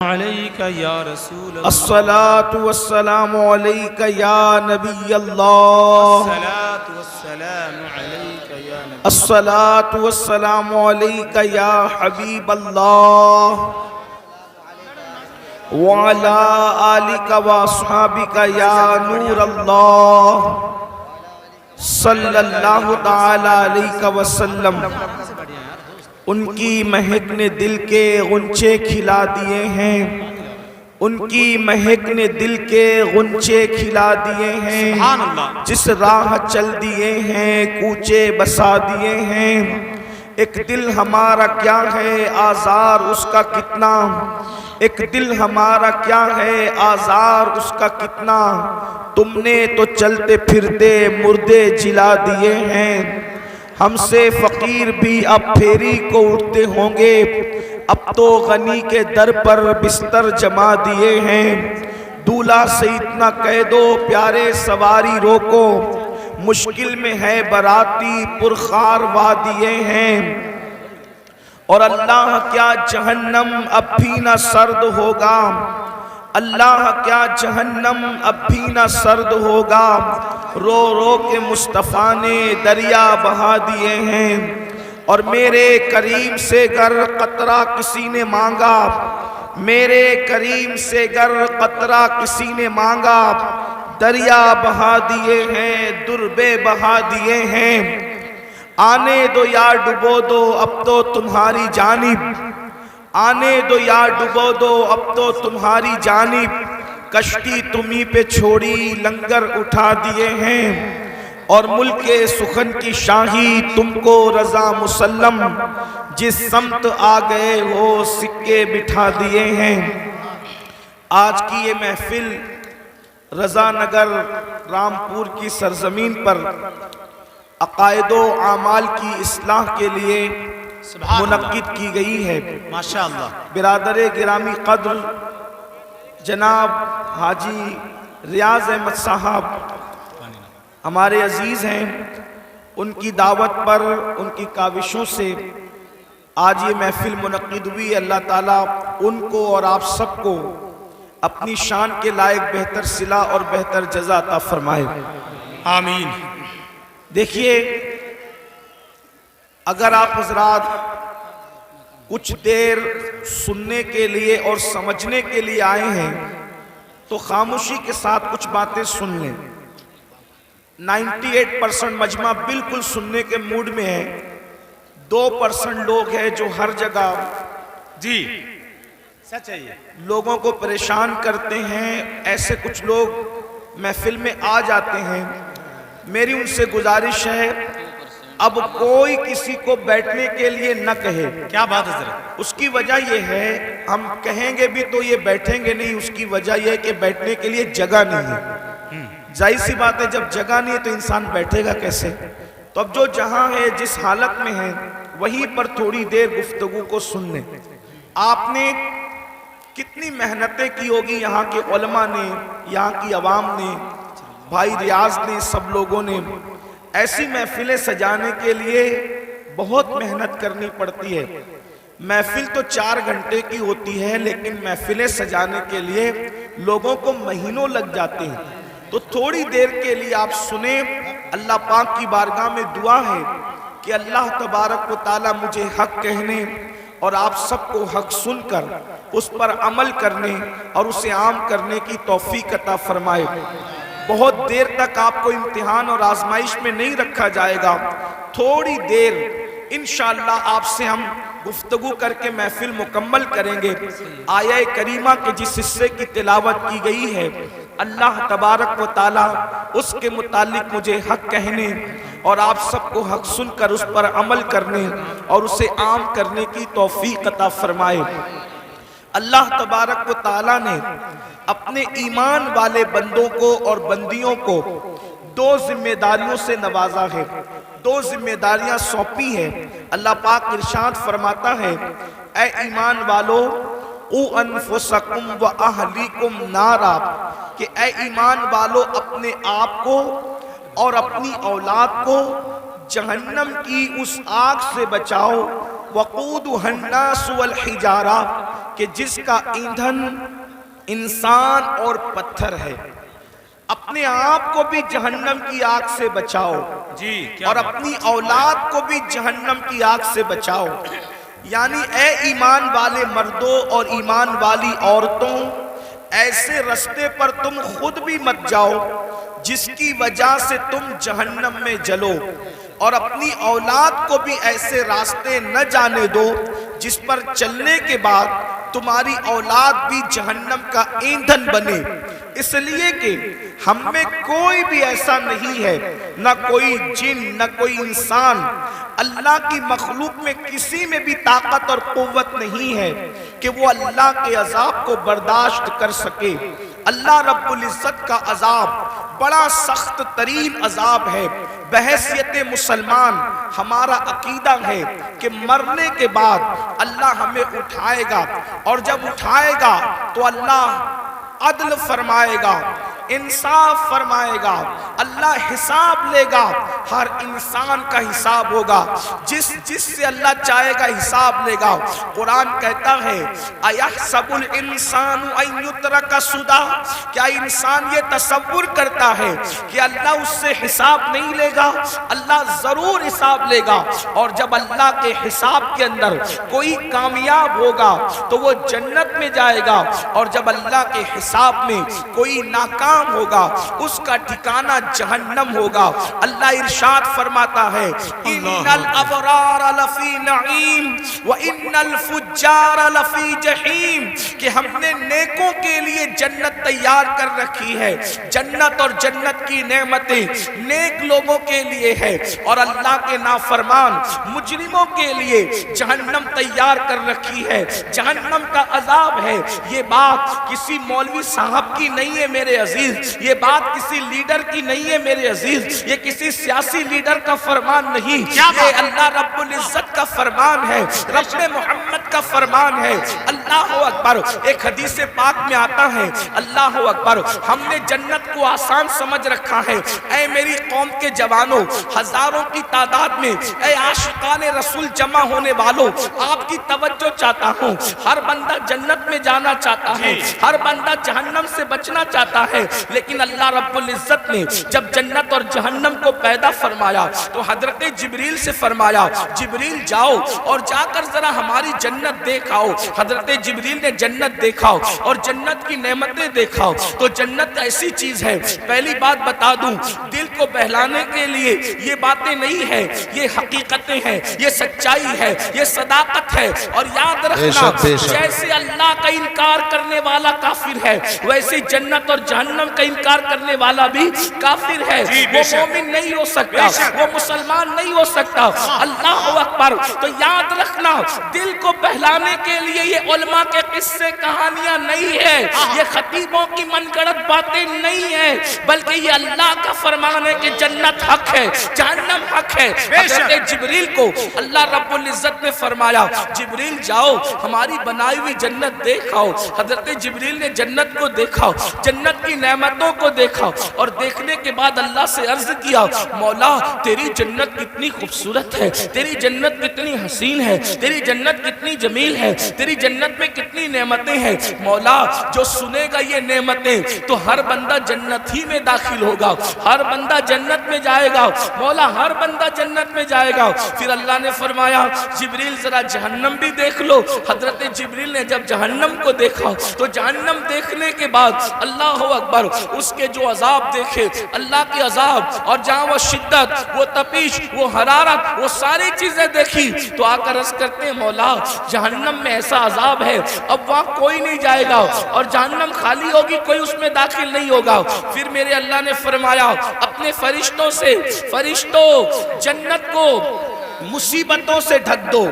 علیک یا رسول اللہ، الصلاة والسلام علیک یا نبی اللہ، الصلاۃ والسلام علیک یا نبی، الصلاة والسلام علیک یا حبیب اللہ، وعلا آلک واصحابک یا نور اللہ، صلی اللہ تعالی علیہ وسلم۔ ان کی مہک نے دل کے غنچے کھلا دیے ہیں، ان کی مہک نے دل کے غنچے کھلا دیے ہیں، سبحان اللہ۔ جس راہ چل دیے ہیں کوچے بسا دیے ہیں۔ ایک دل ہمارا کیا ہے آزار اس کا کتنا، ایک دل ہمارا کیا ہے آزار اس کا کتنا، تم نے تو چلتے پھرتے مردے جلا دیے ہیں۔ ہم سے فقیر بھی اب پھیری کو اٹھتے ہوں گے، اب تو غنی کے در پر بستر جما دیے ہیں۔ دولہا سے اتنا کہہ دو پیارے سواری روکو، مشکل میں ہے باراتی پرخار وادیے ہیں۔ اور اللہ کیا جہنم اب بھی نہ سرد ہوگا، اللہ کیا جہنم اب بھی نہ سرد ہوگا، رو رو کے مصطفیٰ نے دریا بہا دیے ہیں۔ اور میرے کریم سے گر قطرہ کسی نے مانگا، میرے کریم سے گر قطرہ کسی نے مانگا، دریا بہا دیے ہیں دربے بہا دیے ہیں۔ آنے دو یا ڈبو دو اب تو تمہاری جانب، آنے دو یا ڈبو دو اب تو تمہاری جانب، کشتی تمہیں پہ چھوڑی لنگر اٹھا دیے ہیں۔ اور ملک سخن کی شاہی تم کو رضا مسلم، جس سمت آ گئے ہو سکے بٹھا دیے ہیں۔ آج کی یہ محفل رضا نگر رامپور کی سرزمین پر عقائد و اعمال کی اصلاح کے لیے منعقد کی گئی ہے۔ ماشاءاللہ۔ برادر گرامی قدر جناب حاجی ریاض احمد صاحب ہمارے عزیز ہیں، ان کی دعوت پر ان کی کاوشوں سے آج یہ محفل منعقد ہوئی۔ اللہ تعالیٰ ان کو اور آپ سب کو اپنی شان کے لائق بہتر صلہ اور بہتر جزا عطا فرمائے، آمین۔ دیکھیے، اگر آپ حضرات کچھ دیر سننے کے لیے اور سمجھنے کے لیے آئے ہیں تو خاموشی کے ساتھ کچھ باتیں سن لیں۔ 98% مجمع بالکل سننے کے موڈ میں ہے، 2% لوگ ہیں جو ہر جگہ جی سچ ہے یہ، لوگوں کو پریشان کرتے ہیں۔ ایسے کچھ لوگ محفل میں آ جاتے ہیں۔ میری ان سے گزارش ہے اب کوئی کسی کو بیٹھنے کے لیے نہ کہے۔ کیا بات ہے حضرت؟ اس کی وجہ یہ ہے ہم کہیں گے بھی تو یہ بیٹھیں گے نہیں، اس کی وجہ یہ ہے کہ بیٹھنے کے لیے جگہ نہیں ہے۔ ظاہر سی بات ہے جب جگہ نہیں ہے تو انسان بیٹھے گا کیسے؟ تو اب جو جہاں ہے جس حالت میں ہے وہیں پر تھوڑی دیر گفتگو کو سن لیں۔ آپ نے کتنی محنتیں کی ہوگی، یہاں کے علماء نے، یہاں کی عوام نے، بھائی ریاض نے، سب لوگوں نے ایسی محفلیں سجانے کے لیے بہت محنت کرنی پڑتی ہے۔ محفل تو 4 گھنٹے کی ہوتی ہے لیکن محفلیں سجانے کے لیے لوگوں کو مہینوں لگ جاتے ہیں۔ تو تھوڑی دیر کے لیے آپ سنیں۔ اللہ پاک کی بارگاہ میں دعا ہے کہ اللہ تبارک و تعالی مجھے حق کہنے اور آپ سب کو حق سن کر اس پر عمل کرنے اور اسے عام کرنے کی توفیق عطا فرمائے۔ بہت دیر تک آپ کو امتحان اور آزمائش میں نہیں رکھا جائے گا، تھوڑی دیر انشاءاللہ آپ سے ہم گفتگو کر کے محفل مکمل کریں گے۔ آیہ کریمہ کے جس حصے کی تلاوت کی گئی ہے اللہ تبارک و تعالی اس کے متعلق مجھے حق کہنے اور آپ سب کو حق سن کر اس پر عمل کرنے اور اسے عام کرنے کی توفیق عطا فرمائے۔ اللہ تبارک و تعالی نے اپنے ایمان والے بندوں کو اور بندیوں کو 2 ذمہ داریوں سے نوازا ہے، 2 ذمہ داریاں سونپی ہیں۔ اللہ پاک ارشاد فرماتا ہے اے ایمان والو قُوْ أَنفُسَكُمْ وَأَهْلِكُمْ نَارًا، کہ اے ایمان والو اپنے آپ کو اور اپنی اولاد کو جہنم کی اس آگ سے بچاؤ وقودها الناس والحجارہ کہ جس کا ایندھن انسان اور پتھر ہے. اپنے آپ کو بھی جہنم کی آگ سے بچاؤ جی اور اپنی اولاد کو بھی جہنم کی آگ سے بچاؤ. یعنی اے ایمان والے مردوں اور ایمان والی عورتوں، ایسے رستے پر تم خود بھی مت جاؤ جس کی وجہ سے تم جہنم میں جلو، اور اپنی اولاد کو بھی ایسے راستے نہ جانے دو جس پر چلنے کے بعد تمہاری اولاد بھی جہنم کا ایندھن بنے. اس لیے کہ ہم میں کوئی بھی ایسا نہیں ہے، نہ کوئی جن نہ کوئی انسان، اللہ کی مخلوق میں کسی میں بھی طاقت اور قوت نہیں ہے کہ وہ اللہ کے عذاب کو برداشت کر سکے. اللہ رب العزت کا عذاب بڑا سخت ترین عذاب ہے. بحیثیت مسلمان ہمارا عقیدہ ہے کہ مرنے کے بعد اللہ ہمیں اٹھائے گا، اور جب اٹھائے گا تو اللہ عدل فرمائے گا، انصاف فرمائے گا، اللہ حساب لے گا. ہر انسان کا حساب ہوگا، جس سے اللہ چاہے گا حساب لے گا. قرآن کہتا ہے اَيَحْسَبُ الْإِنسَانُ أَن يُتْرَكَ سُدًى، کیا انسان یہ تصور کرتا ہے کہ اللہ اس سے حساب نہیں لے گا؟ اللہ ضرور حساب لے گا. اور جب اللہ کے حساب کے اندر کوئی کامیاب ہوگا تو وہ جنت میں جائے گا، اور جب اللہ کے حساب میں کوئی ناکام ہوگا اس کا ٹھکانہ جہنم ہوگا. اللہ ارشاد فرماتا ہے ان الابرار لفی نعیم وان الفجار لفی جحیم، کہ ہم نے نیکوں کے لیے جنت تیار کر رکھی ہے. جنت اور جنت کی نعمتیں نیک لوگوں کے لیے ہے، اور اللہ کے نافرمان مجرموں کے لیے جہنم تیار کر رکھی ہے. جہنم کا عذاب ہے. یہ بات کسی مولوی صاحب کی نہیں ہے میرے عزیز، یہ بات کسی لیڈر کی نہیں ہے میرے عزیز، یہ کسی سیاسی لیڈر کا فرمان نہیں، یہ اللہ رب العزت کا فرمان ہے، رب محمد کا فرمان ہے. اللہ اکبر. ایک حدیث پاک میں آتا ہے اللہ اکبر، ہم نے جنت کو آسان سمجھ رکھا ہے. اے میری قوم کے جوانوں، ہزاروں کی تعداد میں اے عاشقان رسول جمع ہونے والوں، آپ کی توجہ چاہتا ہوں. ہر بندہ جنت میں جانا چاہتا ہے، ہر بندہ جہنم سے بچنا چاہتا ہے، لیکن اللہ رب العزت نے جب جنت اور جہنم کو پیدا فرمایا تو حضرت جبریل سے فرمایا جبریل جاؤ اور جا کر ذرا ہماری جنت دیکھاؤ. حضرت جبریل نے جنت دیکھا اور جنت کی نعمتیں دیکھا. تو جنت ایسی چیز ہے، پہلی بات بتا دوں، دل کو بہلانے کے لیے یہ باتیں نہیں ہے، یہ حقیقتیں ہیں، یہ سچائی ہے، یہ صداقت ہے. اور یاد رکھنا جیسے اللہ کا انکار کرنے والا کافر ہے، ویسے جنت اور جہنم کا انکار کرنے والا بھی کافر ہے. وہ مومن نہیں ہو سکتا، وہ مسلمان نہیں ہو سکتا. اللہ اکبر. تو یاد رکھنا دل کو بہلانے کے لیے یہ علماء کے قصے کہانیاں نہیں ہے، یہ خطیبوں کی من گڑت باتیں نہیں ہیں، بلکہ یہ اللہ کا فرمان ہے کہ جنت حق ہے، جہنم حق ہے. حضرت جبریل کو اللہ رب العزت نے فرمایا جبریل جاؤ ہماری بنائی ہوئی جنت دیکھاؤ. حضرت جبریل نے جنت کو دیکھا، جنت کی نعمتوں کو دیکھا، اور دیکھنے کے بعد اللہ سے عرض کیا مولا تیری جنت کتنی خوبصورت ہے، تیری جنت کتنی حسین ہے، تیری جنت کتنی جمیل ہے، تیری جنت میں کتنی نعمتیں ہیں. مولا جو سنے گا یہ نعمتیں تو ہر بندہ جنت ہی میں داخل ہوگا، ہر بندہ جنت میں جائے گا. مولا ہر بندہ جنت میں جائے گا. پھر اللہ نے فرمایا جبریل ذرا جہنم بھی دیکھ لو. حضرت جبریل نے جب جہنم کو دیکھا تو جہنم دیکھنے کے بعد اللہ اکبر اس کے جو عذاب دیکھے، اللہ کے عذاب، اور جہاں وہ شدت، وہ تپش، وہ حرارت، وہ ساری چیزیں دیکھی تو آ کر عرض کرتے ہیں مولا جہنم میں ایسا عذاب ہے اب وہاں کوئی نہیں جائے گا، اور جہنم خالی ہوگی، کوئی اس میں داخل نہیں ہوگا. پھر میرے اللہ نے فرمایا اپنے فرشتوں سے فرشتوں جنت کو مصیبتوں سے ڈھک دو،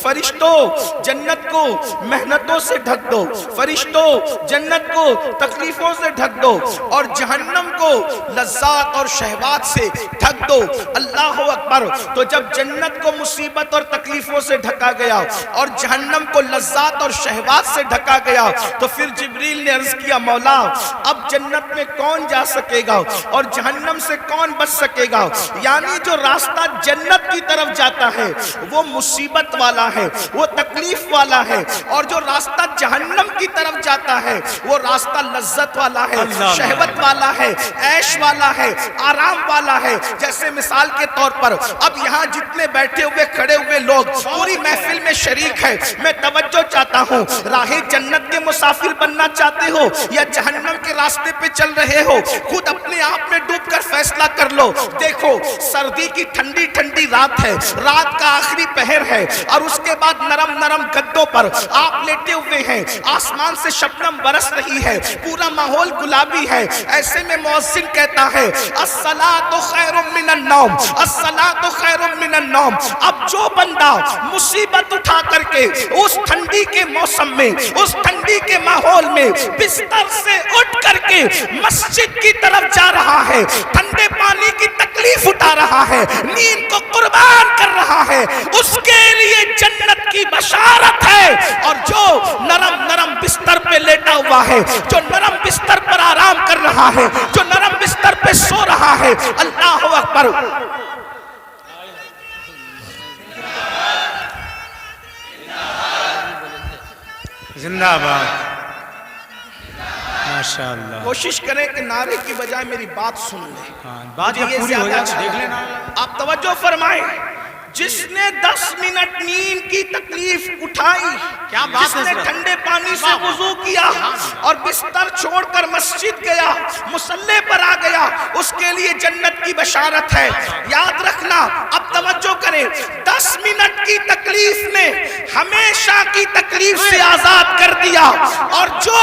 فرشتوں جنت کو محنتوں سے ڈھک دو، فرشتوں جنت کو تکلیفوں سے ڈھک دو، اور جہنم کو لذات اور شہوات سے ڈھک دو. اللہ اکبر. تو جب جنت کو مصیبت اور تکلیفوں سے ڈھکا گیا اور جہنم کو لذات اور شہوات سے ڈھکا گیا تو پھر جبریل نے عرض کیا مولا اب جنت میں کون جا سکے گا اور جہنم سے کون بچ سکے گا؟ یعنی جو راستہ جنت کی طرف جاتا جاتا ہے وہ مصیبت والا ہے، وہ تکلیف والا ہے، اور جو راستہ جہنم کی طرف جاتا ہے وہ راستہ لذت والا ہے، اللہ شہوت والا ہے، عیش والا ہے، آرام والا ہے۔ جیسے مثال کے طور پر اب یہاں جتنے بیٹھے ہوئے کھڑے ہوئے لوگ پوری محفل میں شریک ہے، میں توجہ چاہتا ہوں، راہ جنت کے مسافر بننا چاہتے ہو یا جہنم کے راستے پہ چل رہے ہو، خود اپنے آپ میں ڈوب کر فیصلہ کر لو۔ دیکھو سردی کی ٹھنڈی ٹھنڈی رات ہے، رات کا آخری پہر ہے، اور اس کے بعد نرم نرم گدوں پر آپ لیٹے ہوئے ہیں، آسمان سے شبنم برس رہی ہے، پورا ماحول گلابی ہے۔ ایسے میں مؤذن کہتا ہے الصلاۃ خیر من النوم، الصلاۃ خیر من النوم۔ اب جو بندہ مصیبت اٹھا کر کے اس ٹھنڈی کے موسم میں، اس ٹھنڈی کے ماحول میں بستر سے اٹھ کر کے مسجد کی طرف جا رہا ہے، ٹھنڈے پانی کی تکلیف اٹھا رہا ہے، نیند کو قربان کر رہا ہے، اس کے لیے جنت کی بشارت ہے۔ اور جو نرم نرم بستر پہ لیٹا ہوا ہے، جو نرم بستر پر آرام کر رہا ہے، جو نرم بستر پہ سو رہا ہے، اللہ اکبر، زندہ باد، ماشاءاللہ۔ کوشش کریں کہ نعرے کی بجائے میری بات سن لیں۔ ہاں، بات جب یہ پوری ہو زیادہ جائے اچھا دیکھ ہے۔ لینا۔ آپ توجہ فرمائیں، جس نے 10 منٹ نیند کی تکلیف اٹھائی، کیا بات جس ہے نے حضرت؟ ٹھنڈے پانی سے وضو کیا اور بستر چھوڑ کر مسجد گیا، مصلی پر آ گیا، اس کے لیے جنت کی بشارت ہے۔ یاد رکھنا، اب توجہ کریں، 10 منٹ کی تکلیف نے ہمیشہ کی تکلیف سے آزاد کر دیا، اور جو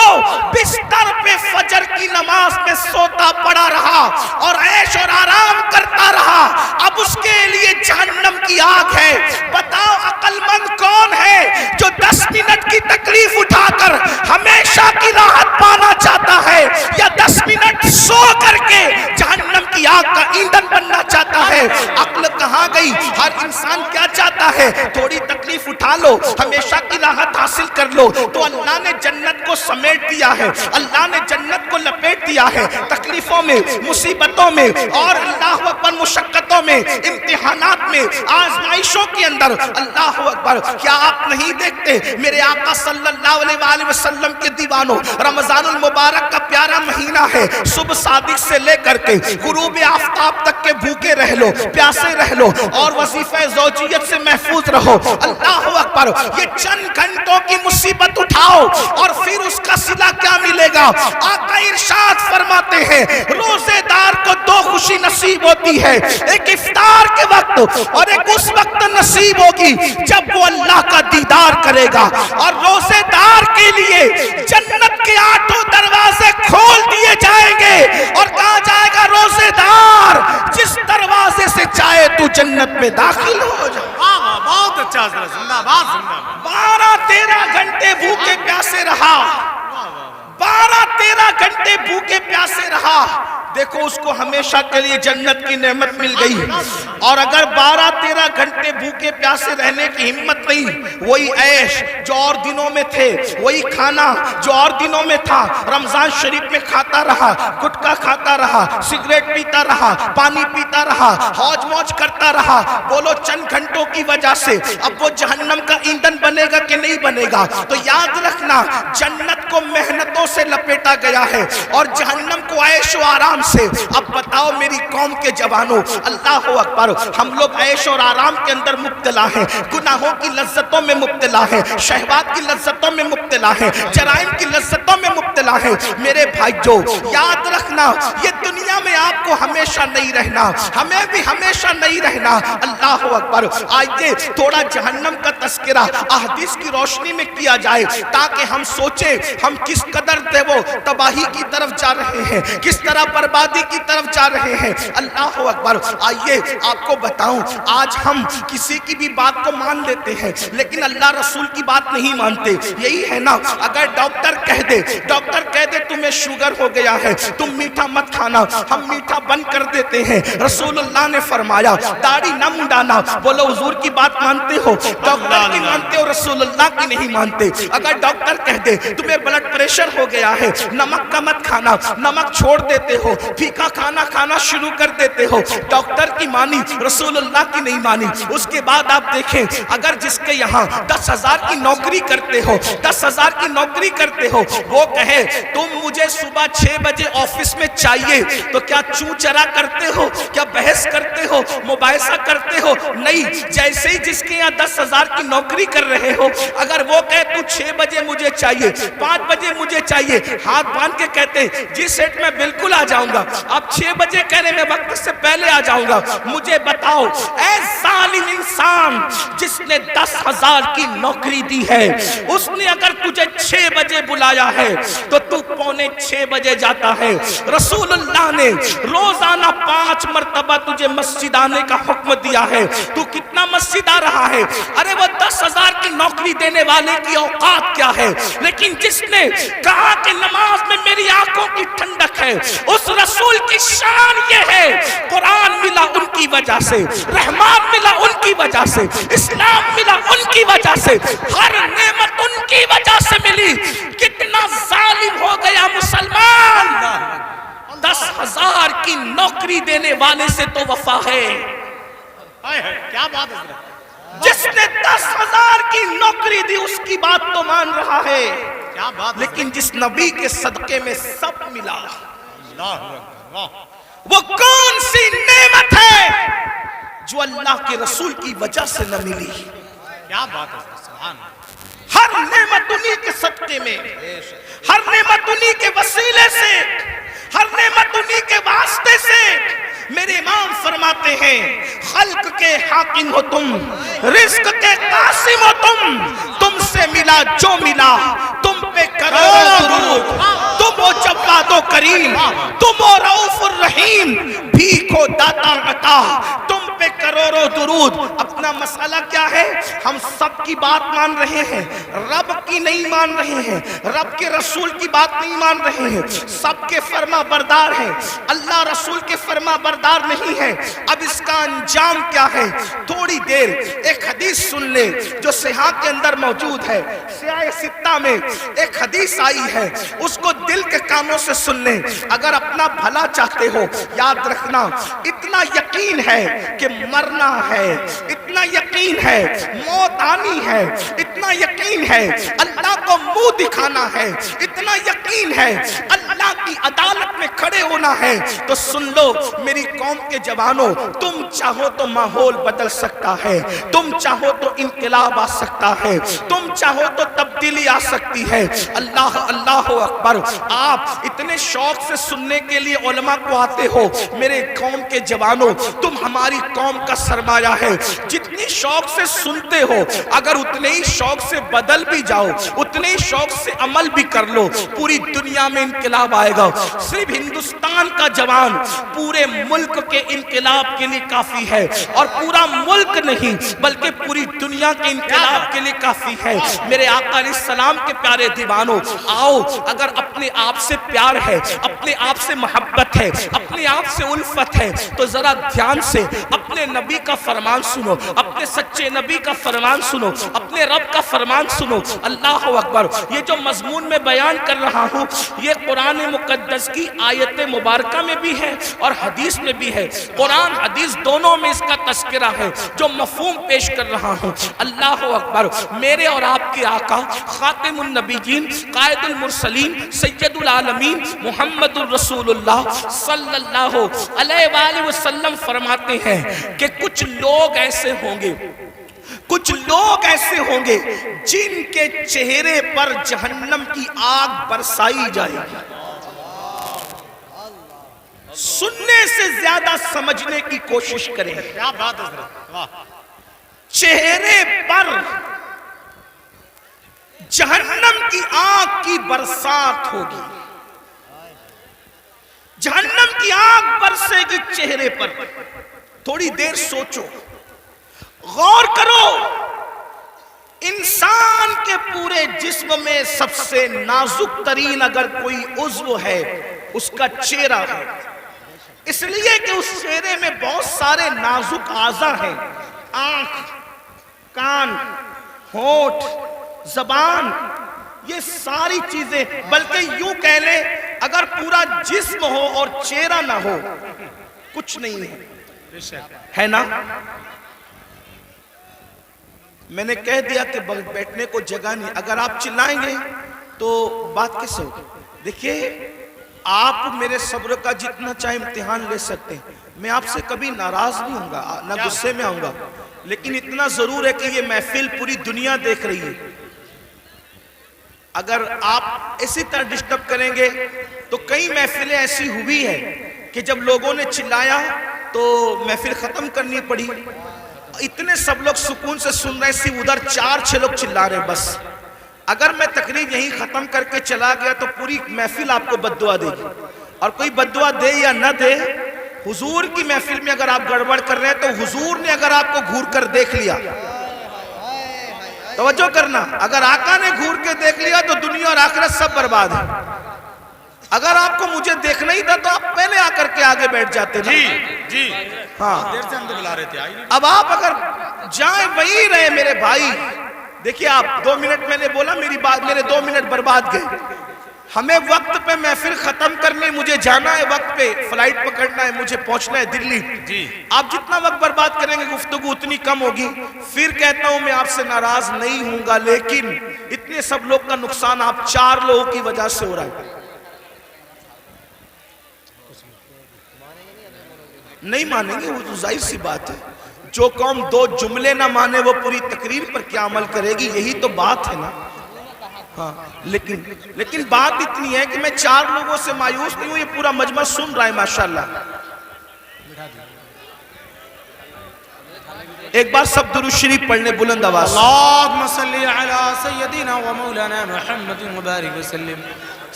بستر پہ فجر کی نماز میں سوتا پڑا رہا اور عیش اور آرام کرتا رہا، اب اس کے لیے جہنم کی آگ ہے۔ بتاؤ عقل مند کون ہے جو 10 منٹ کی تکلیف اٹھا کر ہمیشہ کی راحت پانا چاہتا ہے، یا 10 منٹ سو کر کے جہنم کی آگ کا ایندھن بننا چاہتا ہے؟ عقل کہاں گئی؟ ہر انسان کیا چاہتا ہے؟ تھوڑی تکلیف اٹھا لو، ہمیشہ کی راحت حاصل کر لو۔ تو اللہ نے جنت کو سمیٹ دیا ہے، اللہ نے جنت کو لپیٹ دیا ہے، تکلیفوں میں، مصیبتوں میں، اور اللہ اکبر مشقتوں میں، امتحانات میں، آزمائشوں کے اندر۔ اللہ اکبر، کیا آپ نہیں دیکھتے میرے آقا صلی اللہ علیہ وآلہ وسلم کے دیوانوں، رمضان المبارک کا پیارا مہینہ ہے، صبح صادق سے لے کر کے غروب آفتاب تک کے بھوکے رہ لو، پیاسے رہ لو، اور وظیفہ زوجیت سے محفوظ رہو۔ اللہ اکبر، یہ چند گھنٹوں کی مصیبت اٹھاؤ اور پھر اس کا صلہ کیا ملے گا؟ آقا ارشاد فرماتے ہیں روزے دار کو 2 خوشی نصیب ہوتی ہے، ایک افطار کے وقت اور ایک اس وقت نصیب ہوگی جب وہ اللہ کا دیدار کرے گا۔ اور روزے دار کے لیے جنت کے 8 دروازے کھول دیے جائیں گے، اور کہا جائے گا روزے دار جس دروازے سے چاہے تو جنت میں داخل ہو جا۔ بہت اچھا حضرت، زندہ باد، زندہ باد۔ 12-13 گھنٹے بھوکے پیاسے رہا، 12-13 گھنٹے بھوکے پیاسے رہا، دیکھو اس کو ہمیشہ کے لیے جنت کی نعمت مل گئی۔ اور اگر 12-13 گھنٹے بھوکے پیاسے رہنے کی ہمت نہیں، وہی عیش جو اور دنوں میں تھے، وہی کھانا جو اور دنوں میں تھا، رمضان شریف میں کھاتا رہا، گٹکا کھاتا رہا، سگریٹ پیتا رہا، پانی پیتا رہا، حوج موج کرتا رہا، بولو چند گھنٹوں کی وجہ سے اب وہ جہنم کا ایندھن بنے گا کہ نہیں بنے گا؟ تو یاد رکھنا، جنت کو محنتوں سے لپیٹا گیا ہے اور جہنم کو عیش و آرام سے۔ اب بتاؤ میری قوم کے جوانوں، اللہ اکبر، ہم لوگ عیش اور آرام کے اندر مبتلا ہیں، گناہوں کی لذتوں میں مبتلا ہیں، شہوات کی لذتوں میں مبتلا ہیں، جرائم کی لذتوں میں مبتلا ہیں۔ میرے بھائیو یاد رکھنا، یہ دنیا میں آپ کو ہمیشہ نہیں رہنا، ہمیں بھی ہمیشہ نہیں رہنا۔ اللہ اکبر، آئیے تھوڑا جہنم کا تذکرہ احادیث کی روشنی میں کیا جائے تاکہ ہم سوچیں ہم کس قدر وہ تباہی کی طرف جا رہے ہیں، کس طرح بربادی کی طرف جا رہے ہیں۔ اللہ اکبر، آئیے آپ کو بتاؤں، آج ہم کسی کی بھی بات کو مان لیتے ہیں لیکن اللہ رسول کی بات نہیں مانتے۔ یہی ہے نا، اگر ڈاکٹر کہہ دے کہہ دے تمہیں شوگر ہو گیا ہے تم میٹھا مت کھانا، ہم میٹھا بند کر دیتے ہیں۔ رسول اللہ نے فرمایا داڑھی نہ منڈانا۔ بولو حضور کی بات مانتے ہو؟ ڈاکٹر کی مانتے ہو، رسول اللہ کی نہیں مانتے۔ اگر ڈاکٹر کہہ دے تمہیں بلڈ پریشر ہو گیا ہے نمک کا مت کھانا، نمک چھوڑ دیتے ہو، پھیکا کھانا کھانا شروع کر دیتے ہو، ڈاکٹر کی مانی رسول اللہ کی نہیں مانی۔ اس کے بعد آپ دیکھیں اگر جس کے یہاں 10,000 کی نوکری کرتے ہو، 10,000 کی نوکری کرتے ہو، وہ کہے تم مجھے صبح 6 بجے آفس میں چاہیے، تو کیا چوں چرا کرتے ہو؟ کیا بحث کرتے ہو؟ مباحثہ کرتے ہو؟ نہیں۔ جیسے ہی جس کے یہاں 10,000 کی نوکری کر رہے ہو اگر وہ کہے تو 6 بجے مجھے چاہیے، 5 بجے مجھے چاہیے، ہاتھ باندھ کے کہتے جی سیٹ میں بالکل آ جاؤں گا، آپ 6 بجے کہہ رہے میں وقت سے پہلے آ جاؤں گا۔ مجھے بتاؤ اے ظالم انسان جس نے 10,000 کی نوکری دی ہے، اس نے اگر تجھے 6 بجے بلایا ہے تو تو 5:45 بجے جاتا ہے۔ رسول اللہ نے روزانہ 5 مرتبہ تجھے مسجد آنے کا حکم دیا ہے، تو کتنا مسجد آ رہا ہے؟ ارے وہ 10,000 کی نوکری دینے والے کی اوقات کیا ہے؟ لیکن جس نے کہا کہ نماز میں میری آنکھوں کی ٹھنڈک ہے، اس رسول کی شان یہ ہے قرآن ملا ان کی وجہ سے، رحمان ملا ان کی وجہ سے، اسلام ملا ان کی وجہ سے، ہر نعمت ان کی وجہ سے ملی۔ کتنا ظالم ہو گیا مسلمان! 10,000 کی نوکری دینے والے سے تو وفا ہے۔ کیا بات ہے! جس نے 10,000 کی نوکری دی اس کی بات تو مان رہا ہے، کیا بات! لیکن جس نبی کے صدقے میں سب ملا، اللہ وہ کون سی نعمت ہے جو اللہ کے رسول کی وجہ سے نہ ملی؟ کیا بات ہے! سبحان اللہ! ہر نعمت انہی کے صدقے میں، ہر نعمت انہی کے وسیلے سے، ہر نعمت انہی کے واسطے سے۔ میرے امام فرماتے ہیں خلق کے حاکم ہو تم، رزق کے قاسم ہو تم سے ملا جو ملا، تم پہ کروڑوں درود، تم ہو جواد و کریم، تم ہو رؤوف الرحیم، بھیک ہو داتا عطا، تم پہ کروڑوں درود۔ اپنا مسئلہ کیا ہے؟ ہم سب کی بات مان رہے ہیں، رب کی نہیں مان رہے ہیں، رب کے رسول کی بات نہیں مان رہے ہیں، سب کے فرما بردار ہیں، اللہ رسول کے فرما بردار نہیں ہے۔ اب اس کا انجام کیا ہے؟ تھوڑی دیر ایک حدیث سن لے جو صحیح کے اندر موجود ہے، صحیح ستہ میں ایک حدیث آئی ہے، اس کو دل کے کانوں سے سن لیں۔ اگر اپنا بھلا چاہتے ہو یاد رکھنا اتنا یقین ہے کہ مرنا ہے، اتنا یقین ہے موت آنی ہے، اتنا یقین ہے اللہ کو منہ دکھانا ہے، اتنا یقین ہے اللہ کی عدالت میں کھڑے ہونا ہے، تو سن لو میری قوم کے جوانوں، تم چاہو تو ماحول بدل سکتا ہے، تم چاہو تو انقلاب آ سکتا ہے، تم چاہو تو تبدیلی آ سکتی ہے۔ اللہ اللہ اکبر! آپ اتنے شوق سے سننے کے لیے علماء کو آتے ہو، میرے قوم کے جوانوں تم ہماری قوم کا سرمایہ ہے، جتنی شوق سے سنتے ہو اگر اتنے ہی شوق سے بدل بھی جاؤ، اتنے ہی شوق سے عمل بھی کر لو، پوری دنیا میں انقلاب آئے گا۔ صرف ہندوستان کا جوان پورے ملک کے انقلاب کے لیے کافی ہے، اور پورا ملک نہیں بلکہ پوری دنیا کے انقلاب کے لیے کافی ہے۔ میرے آقا علیہ السلام کے پیارے دیوانوں، آؤ اگر اپنے آپ سے پیار ہے، اپنے آپ سے محبت ہے، اپنے آپ سے الفت ہے، تو ذرا دھیان سے اپنے نبی کا فرمان سنو، اپنے سچے نبی کا فرمان سنو، اپنے رب کا فرمان سنو۔ اللہ اکبر! یہ جو مضمون میں بیان کر رہا ہوں یہ قرآن مقدس کی آیت مبارکہ میں بھی ہے اور حدیث میں بھی ہے، قرآن حدیث دونوں میں اس کا تذکرہ ہے جو مفہوم پیش کر رہا ہوں۔ اللہ اکبر! میرے اور آپ کے آقا خاتم النبیین، قائد المرسلین، سید العالمین محمد الرسول اللہ صلی اللہ علیہ وآلہ وسلم فرماتے ہیں کہ کچھ لوگ ایسے ہوں گے، کچھ لوگ ایسے ہوں گے جن کے چہرے پر جہنم کی آگ برسائی جائے گی۔ سننے سے زیادہ سمجھنے کی کوشش کریں۔ کیا بات ہے! چہرے پر جہنم کی آگ کی برسات ہوگی، جہنم کی آگ برسے گی چہرے پر۔ تھوڑی دیر سوچو، غور کرو، انسان کے پورے جسم میں سب سے نازک ترین اگر کوئی عضو ہے اس کا چہرہ ہے، اس لیے کہ اس چہرے میں بہت سارے نازک اعضاء ہیں، آنکھ، کان، ہونٹ، زبان، یہ ساری چیزیں، بلکہ یوں کہہ لیں اگر پورا جسم ہو اور چہرہ نہ ہو کچھ نہیں ہے، ہے نا؟ میں نے کہہ دیا کہ بیٹھنے کو جگہ نہیں، اگر آپ چلائیں گے تو بات کیسے ہوگی؟ دیکھیے آپ میرے صبر کا جتنا چاہے امتحان لے سکتے ہیں، میں آپ سے کبھی ناراض نہیں ہوں گا، نہ غصے میں آؤں گا، لیکن اتنا ضرور ہے کہ یہ محفل پوری دنیا دیکھ رہی ہے۔ اگر آپ اسی طرح ڈسٹرب کریں گے تو کئی محفلیں ایسی ہوئی ہے کہ جب لوگوں نے چلایا تو محفل ختم کرنی پڑی، اتنے سب لوگ سکون سے سن رہے ہیں، صرف ادھر 4-6 لوگ چلا رہے ہیں بس۔ اگر میں تقریر یہیں ختم کر کے چلا گیا تو پوری محفل آپ کو بددعا دے گی، اور کوئی بددعا دے یا نہ دے، حضور کی محفل میں اگر آپ گڑبڑ کر رہے ہیں تو حضور نے اگر آپ کو گھور کر دیکھ لیا، توجہ کرنا، اگر آقا نے گھور کے دیکھ لیا تو دنیا اور آخرت سب برباد ہے۔ اگر آپ کو مجھے دیکھنا ہی تھا تو آپ پہلے آ کر کے آگے بیٹھ جاتے نا۔ جی ہاں، دیر سے اندر بلا رہے تھے، آئی نہیں۔ اب آپ اگر جائیں وہیں رہے میرے بھائی، دیکھیے آپ 2 منٹ میں نے بولا، میرے 2 منٹ برباد گئے۔ ہمیں وقت پہ محفل ختم کرنے، مجھے جانا ہے وقت پہ، فلائٹ پکڑنا ہے، مجھے پہنچنا ہے دلی۔ آپ جتنا وقت برباد کریں گے گفتگو اتنی کم ہوگی۔ پھر کہتا ہوں میں آپ سے ناراض نہیں ہوں گا، لیکن اتنے سب لوگ کا نقصان آپ 4 لوگوں کی وجہ سے ہو رہا ہے۔ نہیں مانیں گے، وہ تو ظاہر سی بات ہے، جو قوم 2 جملے نہ مانے وہ پوری تقریر پر کیا عمل کرے گی، یہی تو بات ہے نا۔ ہاں، لیکن بات اتنی ہے کہ میں 4 لوگوں سے مایوس نہیں ہوں، یہ پورا مجمع سن رہا ہے ماشاءاللہ۔ ایک بار سب درود شریف پڑھنے بلند آواز۔ اللہم صلی علی سیدنا و مولانا محمد مبارک وسلم،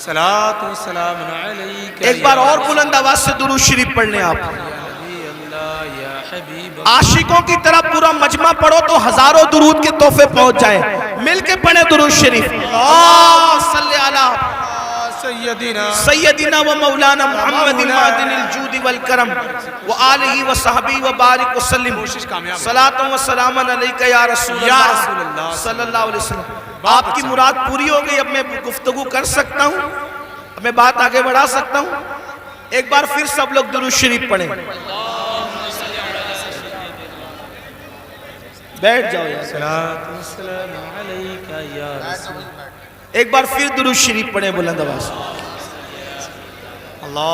صلاة و سلام علیکہ۔ ایک بار اور بلند آواز سے درود شریف پڑھنے آپ۔ عاشقوں کی طرح پورا مجمع پڑھو تو ہزاروں درود کے تحفے پہنچ جائیں، مل کے پڑھیں درود شریف۔ اللہم صلی علی سیدنا و مولانا محمد معدن الجود والکرم و آلہ و صحبہ و بارک وسلم، صلاۃ و سلام علیکہ یا رسول اللہ صلی اللہ علیہ وسلم۔ آپ کی مراد پوری ہو گئی، اب میں گفتگو کر سکتا ہوں، اب میں بات آگے بڑھا سکتا ہوں۔ ایک بار پھر سب لوگ درود شریف پڑھیں، بیٹھ جاؤ یار۔ ایک بار پھر درود شریف پڑھیں بلند آواز،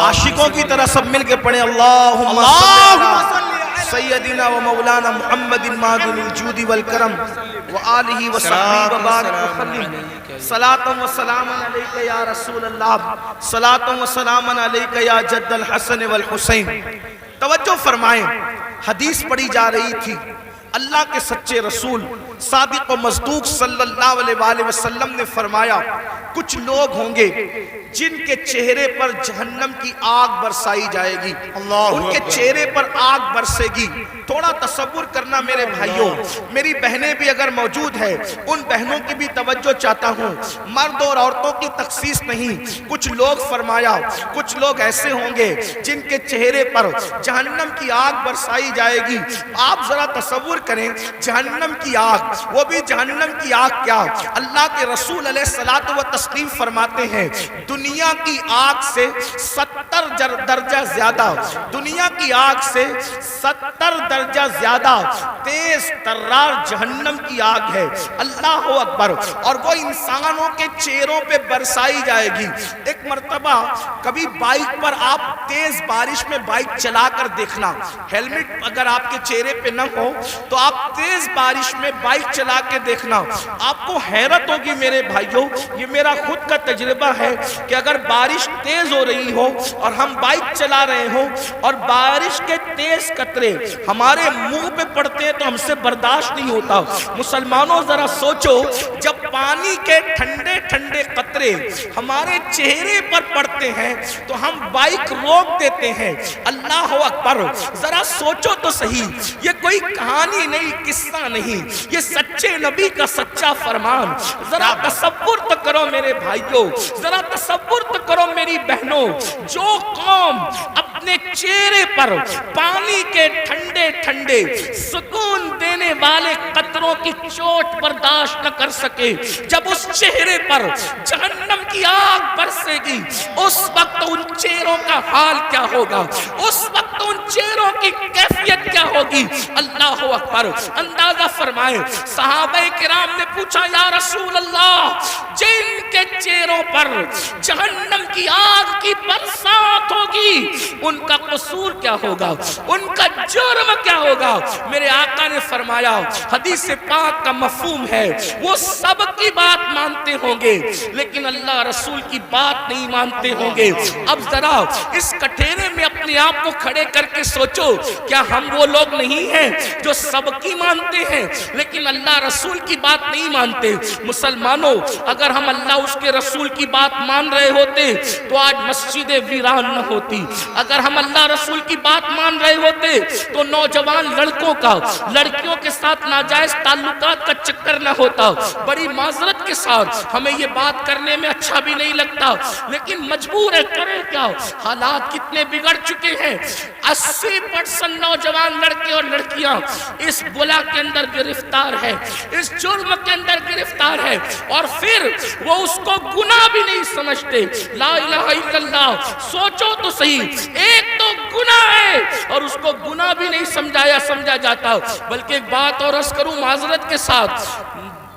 عاشقوں کی طرح سب مل کے پڑھیں۔ اللہم صلی سیدنا و مولانا محمد معدن الجود والکرم و آلہ و صحبہ و بارک وسلم، صلاۃ و سلام علیکہ یا رسول اللہ، صلاۃ و سلام علیکہ یا جد الحسن والحسین۔ توجہ فرمائیں، حدیث پڑھی جا رہی تھی، اللہ کے سچے رسول صادق و مصدوق صلی اللہ علیہ وآلہ وسلم نے فرمایا کچھ لوگ ہوں گے جن کے چہرے پر جہنم کی آگ برسائی جائے گی، ان کے چہرے پر آگ برسے گی۔ تھوڑا تصور کرنا میرے بھائیوں، میری بہنیں بھی اگر موجود ہیں، ان بہنوں کی بھی توجہ چاہتا ہوں، مرد اور عورتوں کی تخصیص نہیں۔ کچھ لوگ فرمایا کچھ لوگ ایسے ہوں گے جن کے چہرے پر جہنم کی آگ برسائی جائے گی۔ آپ ذرا تصور کریں، جہنم کی آگ، وہ بھی جہنم کی آگ کیا، اللہ کے رسول علیہ الصلوۃ والتسلیم فرماتے ہیں دنیا کی آگ سے 70 درجہ زیادہ، دنیا کی آگ سے 70 درجہ زیادہ تیز ترار جہنم کی آگ ہے۔ اللہ اکبر، اور وہ انسانوں کے چہروں پہ برسائی جائے گی۔ ایک مرتبہ کبھی بائک پر آپ تیز بارش میں بائک چلا کر دیکھنا، ہیلمٹ اگر آپ کے چہرے پہ نہ ہو تو آپ تیز بارش میں بائک چلا کے دیکھنا، آپ کو حیرت ہوگی میرے بھائیوں، یہ میرا خود کا تجربہ ہے کہ اگر بارش تیز ہو رہی ہو اور ہم بائک چلا رہے ہوں اور بارش کے تیز قطرے ہمارے منہ پہ پڑتے ہیں تو ہم سے برداشت نہیں ہوتا۔ مسلمانوں ذرا سوچو، جب پانی کے ٹھنڈے ٹھنڈے قطرے ہمارے چہرے پر پڑتے ہیں تو ہم بائک روک دیتے ہیں۔ اللہ اکبر، ذرا سوچو تو صحیح، یہ کوئی کہانی نہیں، قصہ نہیں، یہ سچا سچے نبی کا سچا فرمان. ذرا تصور تو کرو میرے بھائیوں, ذرا تصور تو کرو میری بہنوں, جو قوم اپنے چہرے پر پانی کے ٹھنڈے ٹھنڈے سکون دینے والے قطروں کی چوٹ برداشت نہ کر سکے, جب اس چہرے پر جہنم کی آگ برسے گی, اس وقت ان چہروں کا حال کیا ہوگا, اس وقت ان چہروں کی کیفیت کیا ہوگی. اللہ اکبر. اندازہ فرمائے, صحابہ کرام نے پوچھا یا رسول اللہ, جن کے چہروں پر جہنم کی آگ کی برسات ہوگی ان کا قصور کیا ہوگا, ان کا جرم کیا ہوگا. میرے آقا نے فرمایا, حدیث پاک کا مفہوم ہے وہ سب کی بات مانتے ہوں گے لیکن اللہ رسول کی بات نہیں مانتے ہوں گے. اب ذرا اس کٹھیرے میں اپنے آپ کو کھڑے کر کے سوچو, کیا ہم وہ لوگ نہیں ہیں جو سب کی مانتے ہیں لیکن اللہ رسول کی بات نہیں مانتے؟ مسلمانوں, اگر ہم اللہ اس کے رسول کی بات مان رہے ہوتے تو آج مسجدیں ویران نہ ہوتی. اگر ہم اللہ رسول کی بات مان رہے ہوتے تو نوجوان لڑکوں کا لڑکیوں کے ساتھ ناجائز تعلقات کا چکر نہ ہوتا. بڑی معذرت کے ساتھ ہمیں یہ بات کرنے میں اچھا بھی نہیں لگتا لیکن مجبور ہے, کریں کیا, حالات کتنے بگڑ چکے ہیں. 80% نوجوان لڑکے اور لڑکیاں اس بلا کے اندر گرفتار ہے, اس جرم کے اندر گرفتار ہے, اور پھر وہ اس کو گناہ بھی نہیں سمجھتے. لا الہ الا اللہ. سوچو تو صحیح, ایک تو گناہ ہے اور اس کو گناہ بھی نہیں سمجھا جاتا. بلکہ ایک بات اور عرض کروں معذرت کے ساتھ,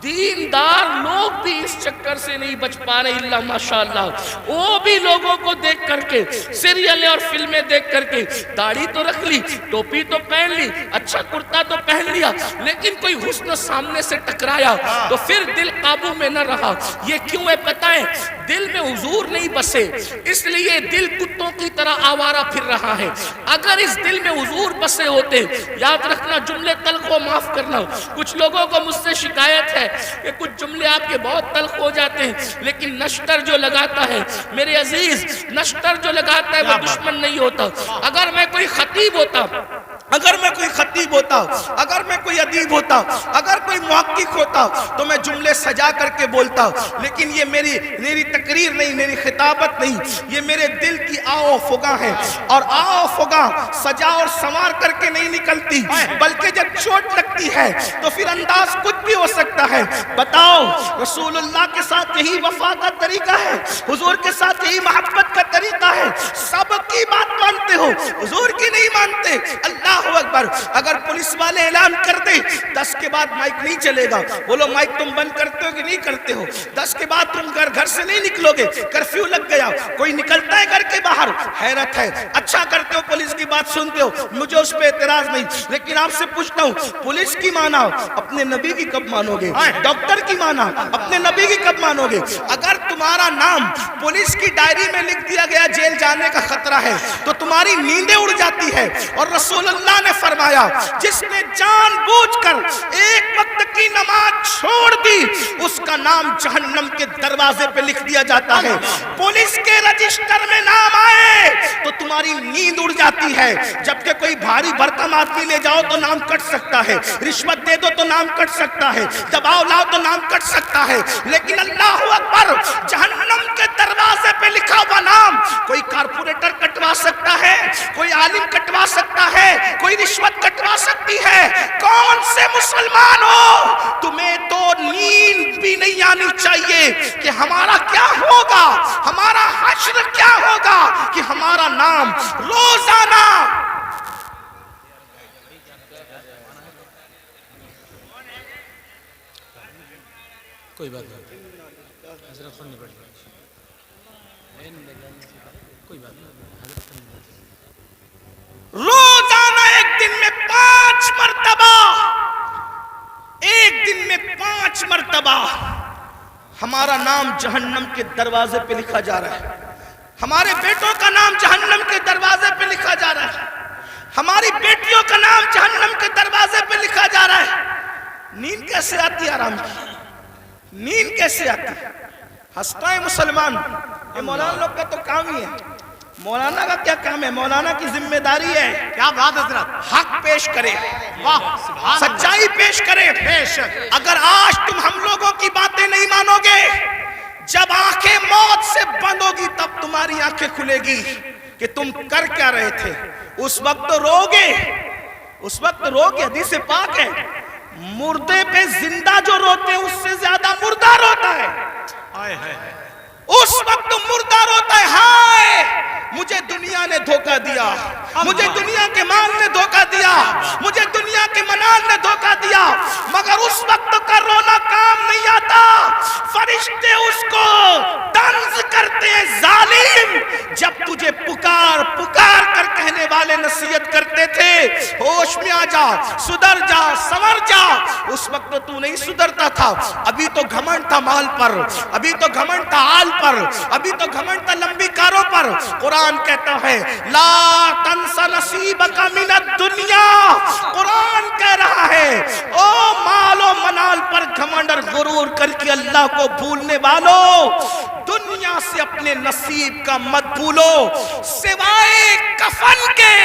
دیندار لوگ بھی اس چکر سے نہیں بچ پا رہے الا ماشاءاللہ. وہ بھی لوگوں کو دیکھ کر کے, سیریلیں اور فلمیں دیکھ کر کے, داڑھی تو رکھ لی, ٹوپی تو پہن لی, اچھا کرتا تو پہن لیا, لیکن کوئی حسن سامنے سے ٹکرایا تو پھر دل قابو میں نہ رہا. یہ کیوں ہے پتہ ہے؟ دل میں حضور نہیں بسے, اس لیے دل کتوں کی طرح آوارہ پھر رہا ہے. اگر اس دل میں حضور بسے ہوتے, یاد رکھنا جملے تلخ کو معاف کرنا, کچھ لوگوں کو مجھ سے شکایت ہے کہ کچھ جملے آپ کے بہت تلخ ہو جاتے ہیں, لیکن نشتر جو لگاتا ہے میرے عزیز, نشتر جو لگاتا ہے وہ دشمن نہیں ہوتا. اگر میں کوئی خطیب ہوتا, اگر میں کوئی خطیب ہوتا, اگر میں کوئی ادیب ہوتا, اگر کوئی محقق ہوتا تو میں جملے سجا کر کے بولتا, لیکن یہ میری تقریر نہیں, میری خطابت نہیں, یہ میرے دل کی آو فغاں ہے. اور آو فغاں سجا اور سنوار کر کے نہیں نکلتی, بلکہ جب چوٹ لگتی ہے تو پھر انداز کچھ بھی ہو سکتا ہے. بتاؤ, رسول اللہ کے ساتھ یہی وفا کا طریقہ ہے, حضور کے ساتھ یہی محبت کا طریقہ ہے. سب کی بات مانتے ہو, حضور کی نہیں مانتے. اللہ اکبر. اگر پولیس والے اعلان کر دے 10 کے بعد مائک نہیں چلے گا, بولو مائک تم بند کرتے ہو کہ نہیں کرتے ہو؟ 10 کے بعد تم گھر سے نہیں نکلو گے, کرفیو لگ گیا, کوئی نکلتا ہے گھر کے باہر؟ حیرت ہے. اچھا کرتے ہو, پولیس کی بات سنتے ہو, مجھے اس پہ اعتراض نہیں, لیکن آپ سے پوچھتا ہوں, پولیس کی مانا اپنے نبی کی کب مانو گے؟ ڈاکٹر کی مانا اپنے نبی کی کب مانو گے؟ اگر تمہارا نام پولیس کی ڈائری میں لکھ دیا گیا جیل جانے کا خطرہ ہے تو تمہاری نیندیں اڑ جاتی ہے. اور رسول اللہ نے فرمایا, جس نے جان بوجھ کر ایک وقت کی نماز چھوڑ دی اس کا نام جہنم کے دروازے پہ لکھ دیا جاتا ہے. پولیس کے رجسٹر میں نام آئے تو تمہاری نیند اڑ جاتی ہے, جبکہ کوئی بھاری بھرکم آدمی لے جاؤ تو نام کٹ سکتا ہے, رشوت دے دو تو نام کٹ سکتا ہے, دباؤ لاؤ تو نام کٹ سکتا ہے. لیکن اللہ اکبر, جہنم کے دروازے پہ لکھا ہوا نام کوئی کارپوریٹر کٹوا سکتا ہے, کوئی عالم کٹوا سکتا ہے, کوئی رشوت کٹوا سکتی ہے. کون سے مسلمان ہو, تمہیں تو نیند بھی نہیں آنی چاہیے کہ ہمارا کیا ہوگا, ہمارا حشر کیا ہوگا, کہ ہمارا نام روزانہ کوئی بات نہیں, حضرت پڑھنی پڑے گی, کوئی بات نہیں, حضرت پڑھنی پڑے گی. روزانہ ایک دن میں 5 مرتبہ, ایک دن میں 5 مرتبہ ہمارا نام جہنم کے دروازے پہ لکھا جا رہا ہے. ہمارے بیٹوں کا نام جہنم کے دروازے پہ لکھا جا رہا ہے, ہماری بیٹیوں کا نام جہنم کے دروازے پہ لکھا جا رہا ہے. نیند کیسے آتی ہے آرام کی, نیند کیسے آتی ہے؟ ہنستا ہے مسلمان, یہ مولانا لوگ کا تو کام ہی ہے, مولانا کا کیا کام ہے؟ مولانا کی ذمہ داری ہے کیا بات حضرت، حق پیش کرے، واہ سبحان سچائی پیش کرے۔ اگر آج تم ہم لوگوں کی باتیں نہیں مانو گے، جب آنکھیں موت سے بند ہوگی تب تمہاری آنکھیں کھلے گی کہ تم کر کیا رہے تھے۔ اس وقت روگے، اس وقت روگے۔ حدیث پاک ہے مردے پہ زندہ جو روتے ہیں اس سے زیادہ مردہ روتا ہے۔ اس وقت مردہ روتا ہے، ہائے مجھے دنیا نے دھوکہ دیا، مجھے دنیا کے مال نے دھوکہ دیا، مجھے دنیا کے منال نے دھوکہ دیا۔ مگر اس وقت کا رونا کام نہیں آتا، فرشتے اس کو طنز کرتے ہیں ظالم۔ جب تجھے پکار پکار کر کہنے والے نصیحت کرتے تھے ہوش میں آ جا، سدھر جا، سنور جا، اس وقت تو نہیں سدھرتا تھا۔ ابھی تو گھمنڈ تھا مال پر، ابھی تو گھمنڈ تھا آل پر، ابھی تو گھمنڈ تھا لمبی کاروں پر۔ قرآن کہتا ہے لا تنس نصیبک من الدنیا، قرآن کہہ رہا ہے او مال و منال پر گھمنڈ اور غرور کر کے اللہ کو بھولنے والوں، دنیا سے اپنے نصیب کا مت بھولو، سوائے کفن کے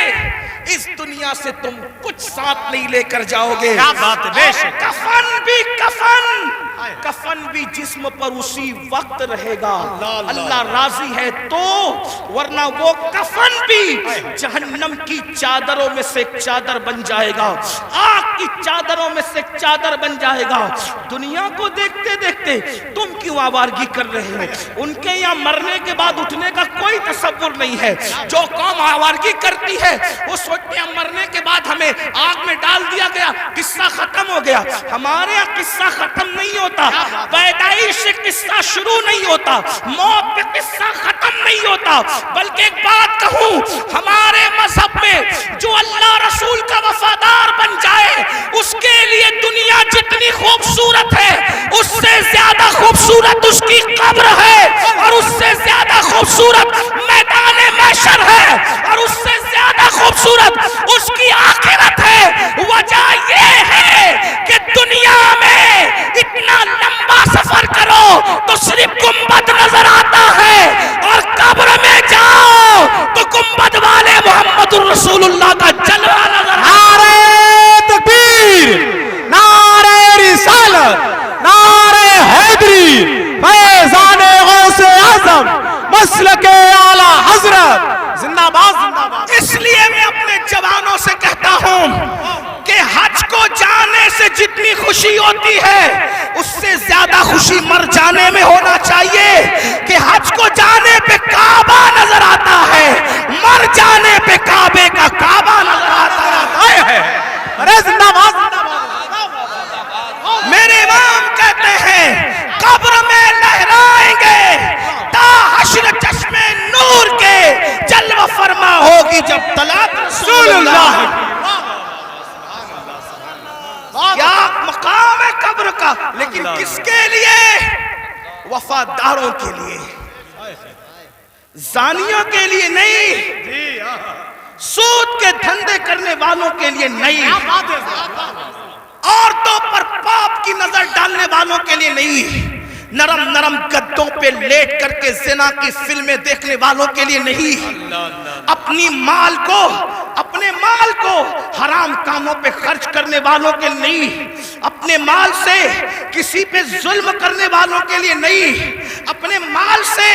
اس دنیا سے تم کچھ ساتھ نہیں لے کر جاؤ گے۔ کیا بات ہے، بے شک۔ کفن بھی کفن، کفن بھی جسم پر اسی وقت رہے گا، اللہ راضی ہے تو، ورنہ وہ کفن بھی جہنم کی چادروں میں سے ایک چادر بن جائے گا، آگ کی چادروں میں سے ایک چادر بن جائے گا۔ دنیا کو دیکھتے دیکھتے تم کیوں آوارگی کر رہے ہو؟ ان کے یہاں مرنے کے بعد اٹھنے کا کوئی تصور نہیں ہے۔ جو قوم آوارگی کرتی ہے وہ سوچتے ہیں مرنے کے بعد ہمیں آگ میں ڈال دیا گیا، قصہ ختم ہو گیا۔ ہمارے یہاں قصہ ختم نہیں ہوتا، پیدائش سے قصہ شروع نہیں ہوتا، موت پہ قصہ ختم نہیں ہوتا۔ بلکہ ایک بات کہوں، ہمارے مذہب میں جو اللہ رسول کا وفادار بن جائے اس کے لیے دنیا جتنی خوبصورت ہے اس سے زیادہ خوبصورت اس کی قبر ہے، اور اس سے زیادہ خوبصورت میدان محشر ہے، اور اس سے زیادہ خوبصورت اس کی آخرت ہے۔ وجہ یہ ہے کہ دنیا میں اتنا لمبا سفر کرو تو صرف گنبد نظر آتا ہے، اور قبر میں جاؤ تو گنبد والے محمد الرسول اللہ کا جلوہ نظر آتا ہے۔ نعرہ تکبیر، نعرہ رسالت، نعرہ حیدری، فیضان غوث اعظم، مسلک اعلی حضرت، زندہ باد زندہ باد۔ اس لیے میں اپنے جوانوں سے کہتا ہوں کہ حج کو جانے سے جتنی خوشی ہوتی ہے اس سے زیادہ خوشی مر جانے میں ہونا چاہیے، کہ حج کو جانے پہ کعبہ نظر آتا ہے، مر جانے پہ کعبے کا کعبہ نظر آتا ہے۔ ارے زندہ باد زندہ باد۔ میرے امام کہتے ہیں قبر میں لہرائیں گے تا حشر چشم نور کے، جلوہ فرما ہوگی جب طلعت رسول اللہ۔ کیا مقام ہے قبر کا، لیکن کس کے لیے؟ وفاداروں کے لیے، زانیوں کے لیے نہیں، سود کے دھندے کرنے والوں کے لیے نہیں، عورتوں پر پاپ کی نظر ڈالنے والوں کے لیے نہیں، نرم نرم گدوں پہ لیٹ کر کے زنا کی فلمیں دیکھنے والوں کے لیے نہیں، اپنے مال کو حرام کاموں پہ خرچ کرنے والوں کے لیے نہیں، اپنے مال سے کسی پہ ظلم کرنے والوں کے لیے نہیں، اپنے مال سے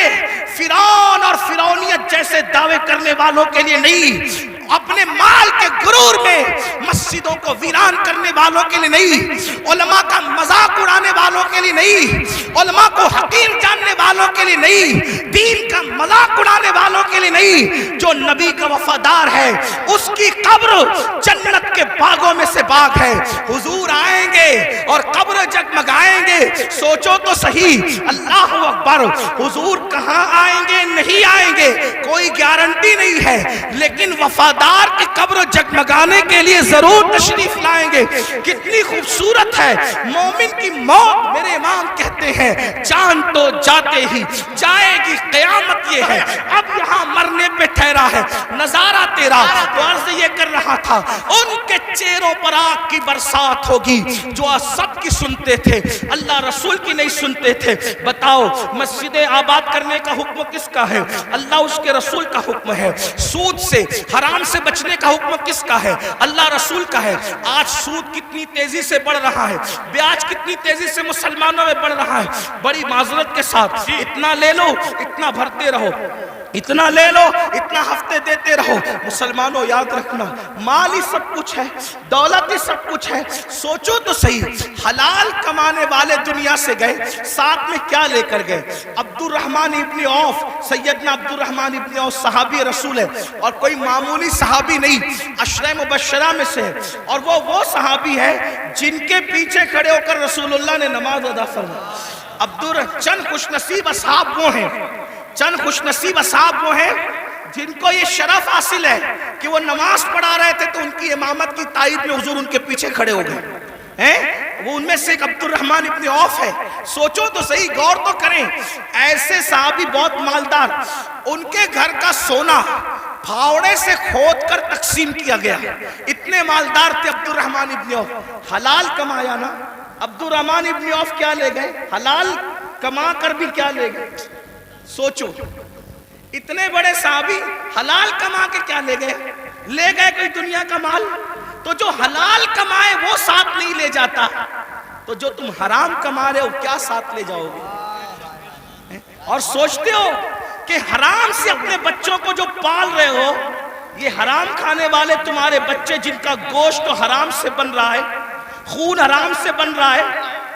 فرعون اور فرعونیت جیسے دعوے کرنے والوں کے لیے نہیں، اپنے مال کے غرور میں مسجدوں کو ویران کرنے والوں کے لیے نہیں، علماء کا مذاق اڑانے والوں کے لیے نہیں، علماء کو حقیر جاننے والوں کے لیے نہیں، دین کا مذاق اڑانے والوں کے لیے نہیں۔ جو نبی کا وفادار ہے اس کی قبر جنت کے باغوں میں سے باغ ہے۔ حضور آئیں گے اور قبر جگمگائیں گے، سوچو تو صحیح، اللہ اکبر، حضور کہاں آئیں گے نہیں آئیں گے کوئی گارنٹی نہیں ہے، لیکن وفادار کی قبر جگمگانے کے لیے ضرور تشریف لائیں گے۔ کتنی خوبصورت ہے مومن کی موت۔ میرے امام کہتے ہیں جان تو جاتے ہی جائے گی قیامت، یہ ہے اب یہاں مرنے پہ ٹھہرا ہے، نظارہ تیرا. تو عرض یہ کر رہا تھا ان کے چہروں پر آگ کی برسات ہوگی جو سب کی سنتے تھے, اللہ رسول کی نہیں سنتے تھے. بتاؤ مسجد آباد کرنے کا حکم کس کا ہے؟ اللہ اس کے رسول کا حکم ہے. سود سے حرام سے بچنے کا حکم کس کا ہے؟ اللہ رسول کا ہے. آج سود کتنی تیزی سے بڑھ رہا ہے, بیاج کتنی تیزی سے مسلمانوں میں بڑھ رہا ہے. بڑی معذرت کے ساتھ اتنا لے لو اتنا بھرتے رہو, اتنا لے لو اتنا ہفتے دیتے رہو. مسلمانوں یاد رکھنا مال ہی سب کچھ ہے, دولت ہی سب کچھ ہے. سوچو تو صحیح, حلال کمانے والے دنیا سے گئے, ساتھ میں کیا لے کر گئے؟ عبد الرحمن ابن عوف, سیدنا عبد الرحمن ابن عوف صحابی رسول ہے, اور کوئی معمولی صحابی نہیں, عشرہ مبشرہ میں سے. اور وہ صحابی ہے جن کے پیچھے کھڑے ہو کر رسول اللہ نے نماز ادا فرمائی. چند خوش نصیب اصحاب وہ ہیں, چند خوش نصیب اصحاب وہ ہیں جن کو یہ شرف حاصل ہے کہ وہ نماز پڑھا رہے تھے تو ان کی امامت کی تائید میں حضور ان کے پیچھے کھڑے ہو گئے. وہ ان میں سے ایک عبد الرحمن ابن عوف ہے. سوچو تو صحیح, غور تو کریں. ایسے صحابی بہت مالدار, ان کے گھر کا سونا پھاوڑے سے کھود کر تقسیم کیا گیا, اتنے مالدار تھے عبد الرحمن ابن عوف. حلال کمایا نا. عبد الرحمن ابن عوف کیا لے گئے؟ حلال کما کر بھی کیا لے گئے؟ سوچو, اتنے بڑے صحابی حلال کما کے کیا لے گئے؟ لے گئے کوئی دنیا کا مال. تو جو حلال کمائے وہ ساتھ نہیں لے جاتا, تو جو تم حرام کما رہے ہو کیا ساتھ لے جاؤ گے؟ اور سوچتے ہو کہ حرام سے اپنے بچوں کو جو پال رہے ہو, یہ حرام کھانے والے تمہارے بچے جن کا گوشت تو حرام سے بن رہا ہے, خون حرام سے بن رہا ہے,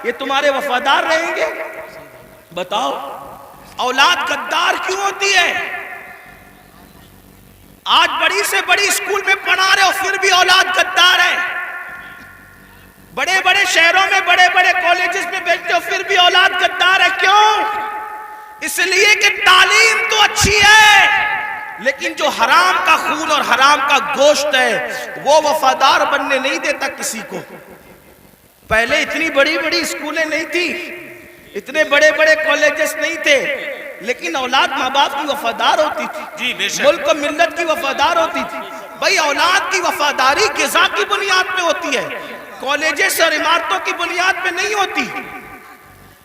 یہ تمہارے وفادار رہیں گے؟ بتاؤ. اولاد غدار کیوں ہوتی ہے؟ آج بڑی سے بڑی اسکول میں پڑھا رہے ہو پھر بھی اولاد غدار ہے. بڑے بڑے شہروں میں بڑے بڑے کالجز میں بیچتے ہو پھر بھی اولاد غدار ہے. کیوں؟ اس لیے کہ تعلیم تو اچھی ہے, لیکن جو حرام کا خون اور حرام کا گوشت ہے وہ وفادار بننے نہیں دیتا کسی کو. پہلے اتنی بڑی بڑی اسکولیں نہیں تھی, اتنے بڑے بڑے کالجز نہیں تھے, لیکن اولاد ماں باپ کی وفادار ہوتی تھی, ملک و ملت کی وفادار ہوتی تھی. بھائی اولاد کی وفاداری غذا کی بنیاد پہ ہوتی ہے, کالجز اور عمارتوں کی بنیاد پہ نہیں ہوتی.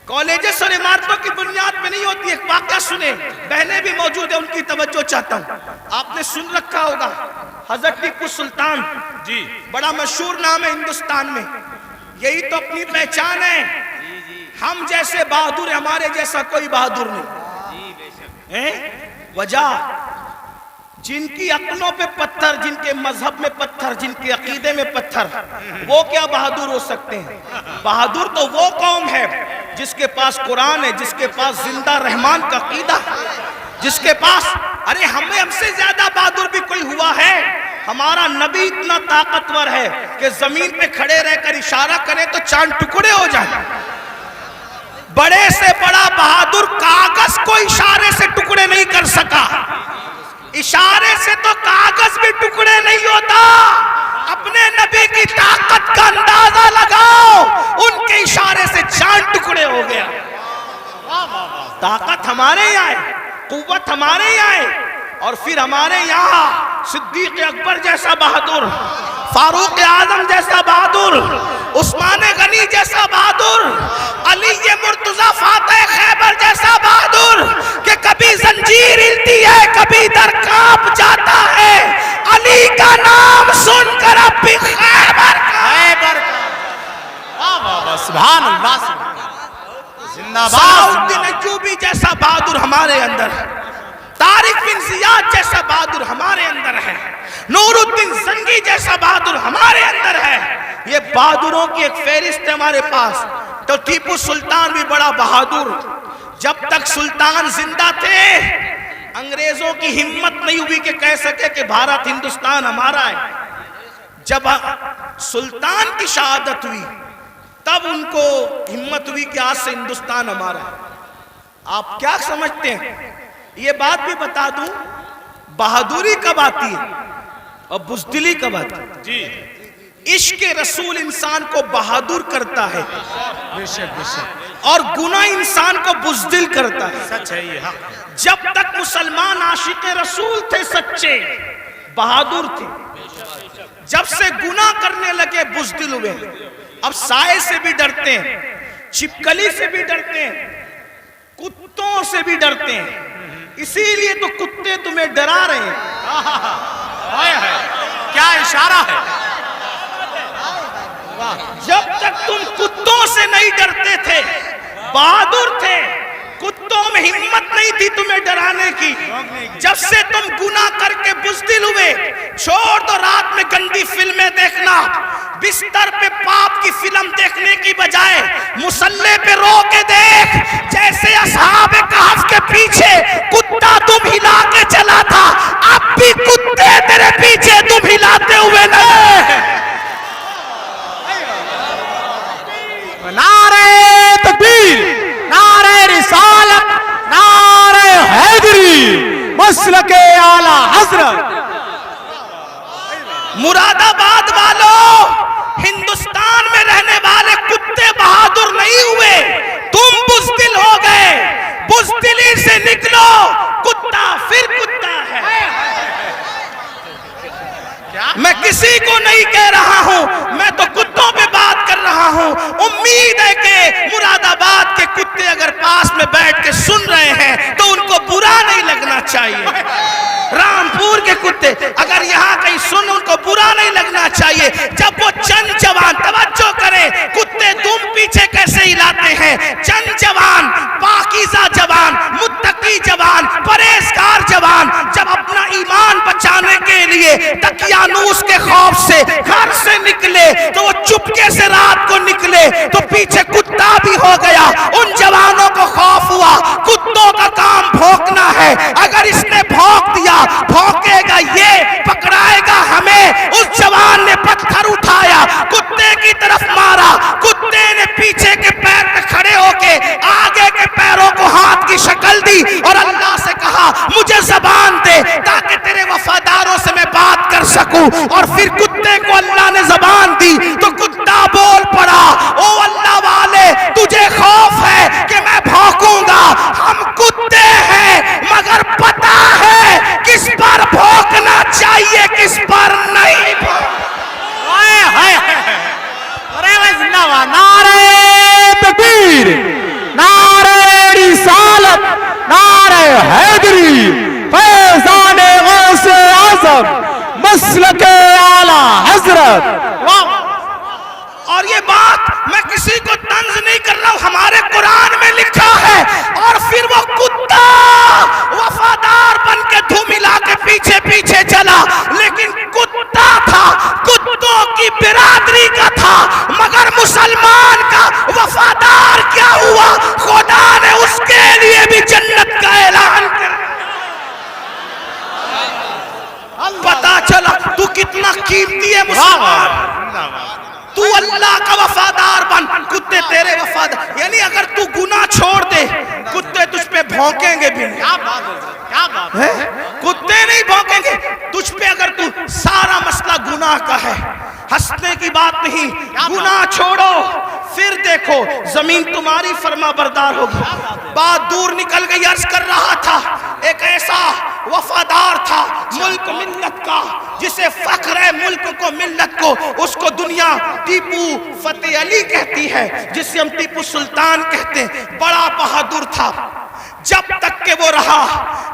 کالجز اور عمارتوں کی بنیاد پہ نہیں ہوتی. ایک واقعہ سنیں, بہنیں بھی موجود ہیں, ان کی توجہ چاہتا ہوں. آپ نے سن رکھا ہوگا حضرت ٹیپو سلطان, جی بڑا مشہور نام ہے ہندوستان میں, یہی تو اپنی پہچان ہے. ہم جیسے بہادر ہیں, ہمارے جیسا کوئی بہادر نہیں. وجہ جن کی عقلوں پہ پتھر, جن کے مذہب میں پتھر, جن کے عقیدے میں پتھر, وہ کیا بہادر ہو سکتے ہیں؟ بہادر تو وہ قوم ہے جس کے پاس قرآن ہے, جس کے پاس زندہ رحمان کا عقیدہ, جس کے پاس, ارے ہم سے زیادہ بہادر بھی کوئی ہوا ہے؟ ہمارا نبی اتنا طاقتور ہے کہ زمین پہ کھڑے رہ کر اشارہ کرے تو چاند ٹکڑے ہو جائیں. بڑے سے بڑا بہادر کاغذ کو اشارے سے ٹکڑے نہیں کر سکا. اشارے سے تو کاغذ بھی ٹکڑے نہیں ہوتا. اپنے نبی کی طاقت کا اندازہ لگاؤ, ان کے اشارے سے چاند ٹکڑے ہو گیا. طاقت ہمارے یہاں ہے, قوت ہمارے یہاں ہے, اور پھر ہمارے یہاں صدیق اکبر جیسا بہادر, فاروق اعظم جیسا بہادر, عثمان غنی جیسا بہادر, علی مرتضی فاتح خیبر جیسا بہادر, کہ کبھی زنجیر ہلتی ہے کبھی در کانپ جاتا ہے. علی کا نام سن کر اب بھی خیبر سبحان اللہ, زندہ باد. صلاح ایوبی جیسا بہادر ہمارے اندر ہے, طارق بن زیاد جیسا بہادر ہمارے اندر ہے, نور الدین زنگی جیسا بہادر ہمارے اندر ہے. یہ بہادروں کی ایک فہرست ہے ہمارے پاس. تو ٹیپو سلطان بھی بڑا بہادر. جب تک سلطان زندہ تھے انگریزوں کی ہمت نہیں ہوئی کہ کہہ سکے کہ بھارت ہندوستان ہمارا ہے. جب سلطان کی شہادت ہوئی تب ان کو ہمت ہوئی کہ آج سے ہندوستان ہمارا ہے. آپ کیا سمجھتے ہیں؟ یہ بات بھی بتا دوں, بہادری کب آتی ہے اور بزدلی کب آتی ہے؟ جی, عشق رسول انسان کو بہادر کرتا ہے, اور گناہ انسان کو بزدل کرتا ہے. سچ ہے یہ, حق. جب تک مسلمان عاشق رسول تھے سچے, بہادر تھے. جب سے گناہ کرنے لگے بزدل ہوئے. اب سائے سے بھی ڈرتے ہیں, چھپکلی سے بھی ڈرتے ہیں, کتوں سے بھی ڈرتے ہیں. اسی لیے تو کتے تمہیں ڈرا رہے ہیں. کیا اشارہ ہے. جب تک تم کتوں سے نہیں ڈرتے تھے, بہادر تھے, کتوں میں ہمت نہیں تھی تمہیں ڈرانے کی. جب سے تم گناہ کر کے بزدل ہوئے, چھوڑ دو رات میں گندی فلمیں دیکھنا. بستر پہ پاپ کی فلم دیکھنے کی بجائے مصلے پہ رو کے دیکھ. جیسے اصحاب کہف کے پیچھے کتا تم ہلا کے چلا تھا, اب بھی کتے تیرے پیچھے تم ہلاتے ہوئے نہیں. نعرہ تکبیر, نعرہ رسالت, نعرہ حیدری, مسلک اعلی حضرت. مراد آباد والوں, ہندوستان میں رہنے والے کتے بہادر نہیں ہوئے, تم بزدل ہو گئے. بزدلی سے نکلو, کتا پھر کتا ہے. میں کسی کو نہیں کہہ رہا ہوں, میں تو کتوں پہ بات کر رہا ہوں. امید ہے کہ مراد آباد کے کتے اگر پاس میں بیٹھ کے سن رہے ہیں تو ان کو برا نہیں لگنا چاہیے. رامپور کے کتے اگر یہاں کہیں سن, ان کو برا نہیں لگنا چاہیے. جب وہ چند جوان, توجہ کریں, کتے تم پیچھے کیسے ہلاتے ہیں. چند جوان, پاکیزہ جوان, متقی جوان, پرہیزگار جوان, جب اپنا ایمان بچانے کے لیے دقیانوس کے خوف سے گھر سے نکلے تو وہ چپکے سے رات کو نکلے تو پیچھے کتا بھی ہو گیا. ان جوانوں کو خوف ہوا, کتوں کا کام بھونکنا ہے, اگر اس نے بھونک دیا بھونکے گا یہ, پکڑائے گا ہمیں. اس جوان نے پتھر اٹھایا, کتے کی طرف مارا. کتے نے پیچھے کے پیر پہ کھڑے ہو کے آگے کے پیروں کو ہاتھ کی شکل دی اور اللہ سے کہا مجھے زبان دے تاکہ تیرے وفاداروں سے میں بات کر سکوں. اور پھر کتے کو اللہ نے زبان دی تو کتا بول پڑا, او اللہ والے تجھے خوف ہے کہ میں بھونکوں گا. ہم کتے ہیں مگر پتا ہے کس پر بھونکنا چاہیے کس پر نہیں. نعرہ تکبیر, نعرہ رسالت, نعرہ حیدری, فیضان غوث اعظم, مسلک اعلی حضرت. اور یہ بات میں کسی کو طنز نہیں کر رہا ہوں, ہمارے قرآن میں لکھا ہے. اور پھر وہ کتا وفادار بن کے دھو ملا کے پیچھے پیچھے چلا, لیکن کتا تھا, کتوں کی برادری کا تھا, مگر مسلمان کا وفادار کیا ہوا, خدا نے اس کے لیے بھی جنت کا اعلان کر. پتا چلا تو کتنا قیمتی ہے مسلمان. تو اللہ کا وفادار بن, کتے تیرے وفادار. یعنی اگر تو گناہ چھوڑ دے کتے تجھ پہ بھونکیں گے بھی نہیں. کتے نہیں بھونکیں گے تجھ پہ اگر تو سارا مسئلہ گناہ کا ہے. ہنسنے کی بات نہیں, گناہ چھوڑو پھر دیکھو زمین تمہاری فرما بردار ہوگی. بات دور نکل گئی, عرض کر رہا تھا ایک ایسا وفادار تھا ملک ملت کا جسے فخر ہے ملک کو ملت کو, اس کو دنیا ٹیپو فتح علی کہتی ہے, جسے ہم ٹیپو سلطان کہتے ہیں. بڑا بہادر تھا. جب تک کہ وہ رہا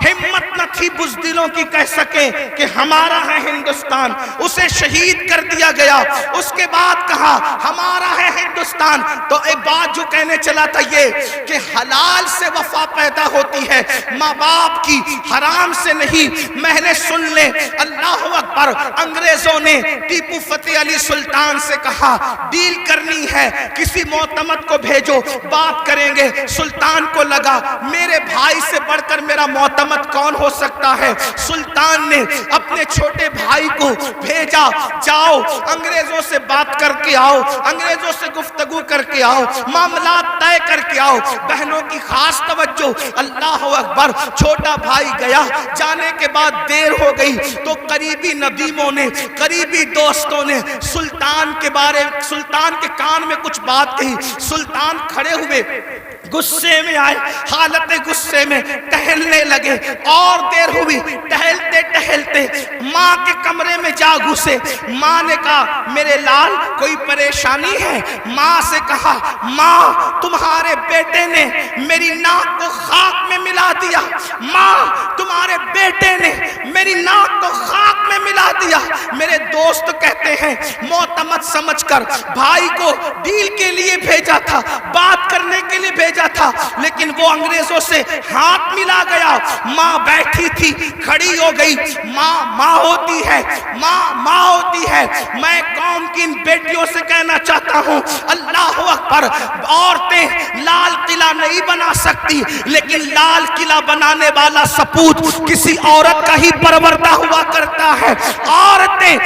ہمت نہ تھی بزدلوں کی کہہ سکیں کہ ہمارا ہے ہندوستان. اسے شہید کر دیا گیا. اس کے بعد کہا ہمارا ہے ہندوستان. تو ایک بات جو کہنے چلا تھا یہ کہ حلال سے وفا پیدا ہوتی ہے, ماں باپ کی, حرام سے نہیں. میں نے سن لے, اللہ اکبر. انگریزوں نے ٹیپو فتح علی سلطان سے کہا ڈیل کرنی ہے, کسی معتمد کو بھیجو, بات کریں گے. سلطان کو لگا میرے بھائی سے بڑھ کر میرا معتمد کون ہو سکتا ہے. سلطان نے اپنے چھوٹے بھائی کو بھیجا, جاؤ انگریزوں سے بات کر کے آؤ, انگریزوں سے گفتگو کر کے آؤ, معاملات طے کر کے آؤ. بہنوں کی خاص توجہ, اللہ اکبر. چھوٹا بھائی گیا, جانے کے بعد دیر ہو گئی تو قریبی ندیموں نے, قریبی دوستوں نے سلطان کے کان میں کچھ بات کہی. سلطان کھڑے ہوئے, غصے میں آئے, حالت غصے میں ٹہلنے لگے. اور دیر ہوئی, ٹہلتے ٹہلتے کہتے ماں کے کمرے میں جا گھسے. ماں نے کہا میرے لال کوئی پریشانی ہے؟ ماں سے کہا ماں تمہارے بیٹے نے میری ناک کو خاک میں ملا دیا. ماں تمہارے بیٹے نے میری ناک کو خاک میں ملا دیا. میرے دوست کہتے ہیں معتمد سمجھ کر بھائی کو ڈیل کے لیے بھیجا تھا, بات کرنے کے لیے بھیجا تھا, لیکن وہ انگریزوں سے ہاتھ ملا گیا. ماں بیٹھی تھی کھڑی ہو گئی. ماں ہوتی ہے, ماں ہوتی ہے. میں قوم کی ان بیٹیوں سے کہنا چاہتا ہوں اللہ اکبر, عورتیں لال قلعہ نہیں بنا سکتی, لیکن لال قلعہ بنانے والا سپوت کسی عورت کا ہی پروردہ ہوا کرتا ہے. عورتیں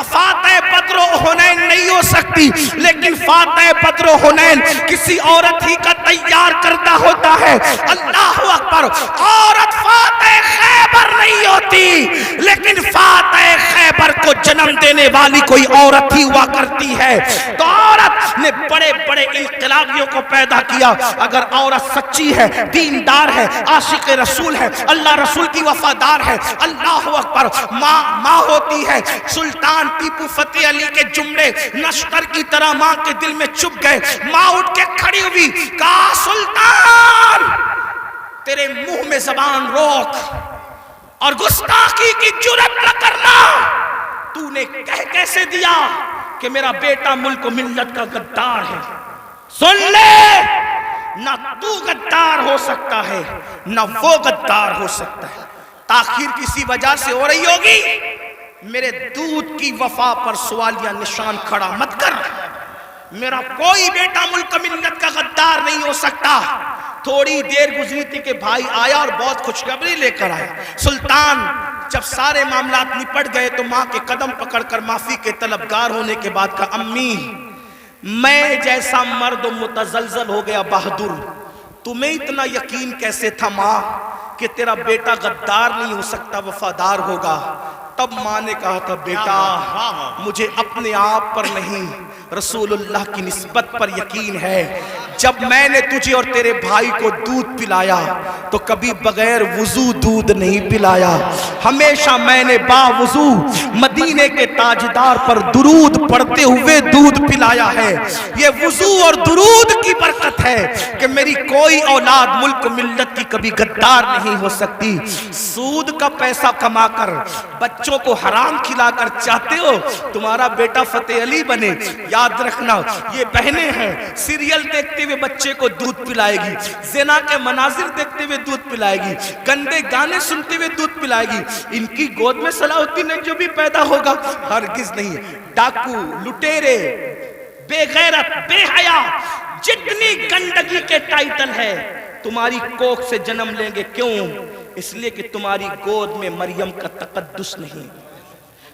فاتح بدر و حنین نہیں ہو سکتی, لیکن فاتح بدر و حنین کسی عورت ہی کا تیار کردہ ہوتا ہے. اللہ اکبر. عورت فاتح خیبر نہیں ہوتی, لیکن فاتح خیبر کو جنم دینے والی کوئی عورت ہی ہوا کرتی ہے. تو عورت نے بڑے بڑے انقلابیوں کو پیدا کیا. اگر عورت سچی ہے, دیندار ہے, عاشق رسول ہے, اللہ رسول کی وفادار ہے, اللہ اکبر, ماں ہوتی ہے. سلطان ٹیپو فتح علی کے جملے نشتر کی طرح ماں کے دل میں چپ گئے. ماں اٹھ کے کھڑی ہوئی, کہا سلطان تیرے منہ میں زبان روک اور گستاخی کی جرات نہ کرنا. تو نے کہہ کیسے دیا کہ میرا بیٹا ملک و ملت کا غدار ہے؟ سن لے, نہ تو غدار ہو سکتا ہے نہ وہ غدار ہو سکتا ہے. تاخیر کسی وجہ سے ہو رہی ہوگی, میرے دودھ کی وفا پر سوالیہ نشان کھڑا مت کر. میرا کوئی بیٹا ملک ملت کا غدار نہیں ہو سکتا. تھوڑی دیر گزری تھی کہ بھائی آیا اور بہت خوشخبری لے کر آیا. سلطان جب سارے معاملات نپٹ گئے تو ماں کے قدم پکڑ کر معافی کے طلبگار ہونے کے بعد کہا امی میں جیسا مرد متزلزل ہو گیا بہادر, تمہیں اتنا یقین کیسے تھا ماں کہ تیرا بیٹا غدار نہیں ہو سکتا, وفادار ہوگا؟ تب ماں نے کہا تھا بیٹا مجھے اپنے آپ پر نہیں رسول اللہ کی نسبت پر یقین ہے. جب میں نے تجھے اور تیرے بھائی کو دودھ پلایا تو کبھی بغیر وضو دودھ نہیں پلایا. ہمیشہ میں نے با وضو مدینے کے تاجدار پر درود پڑھتے ہوئے دودھ پلایا ہے. یہ وضو اور درود کی برکت ہے کہ میری کوئی اولاد ملک ملت کی کبھی غدار نہیں ہو سکتی. سود کا پیسہ کما کر بچوں کو حرام کھلا کر چاہتے ہو تمہارا بیٹا فتح علی بنے؟ یاد رکھنا یہ بہنیں ہیں, سیریل دیکھتے ہوئے بچے کو دودھ پلائے گی, زنا کے مناظر دیکھتے ہوئے دودھ پلائے گی, گندے گانے سنتے ہوئے دودھ پلائے گی. ان کی گود میں صلاح الدین جو بھی پیدا ہوگا ہرگز نہیں. ڈاکو, لٹیرے, بے غیرت, بے حیا, جتنی گندگی کے ٹائٹل ہے تمہاری کوکھ سے جنم لیں گے. کیوں؟ اس لیے کہ تمہاری گود میں مریم کا تقدس نہیں,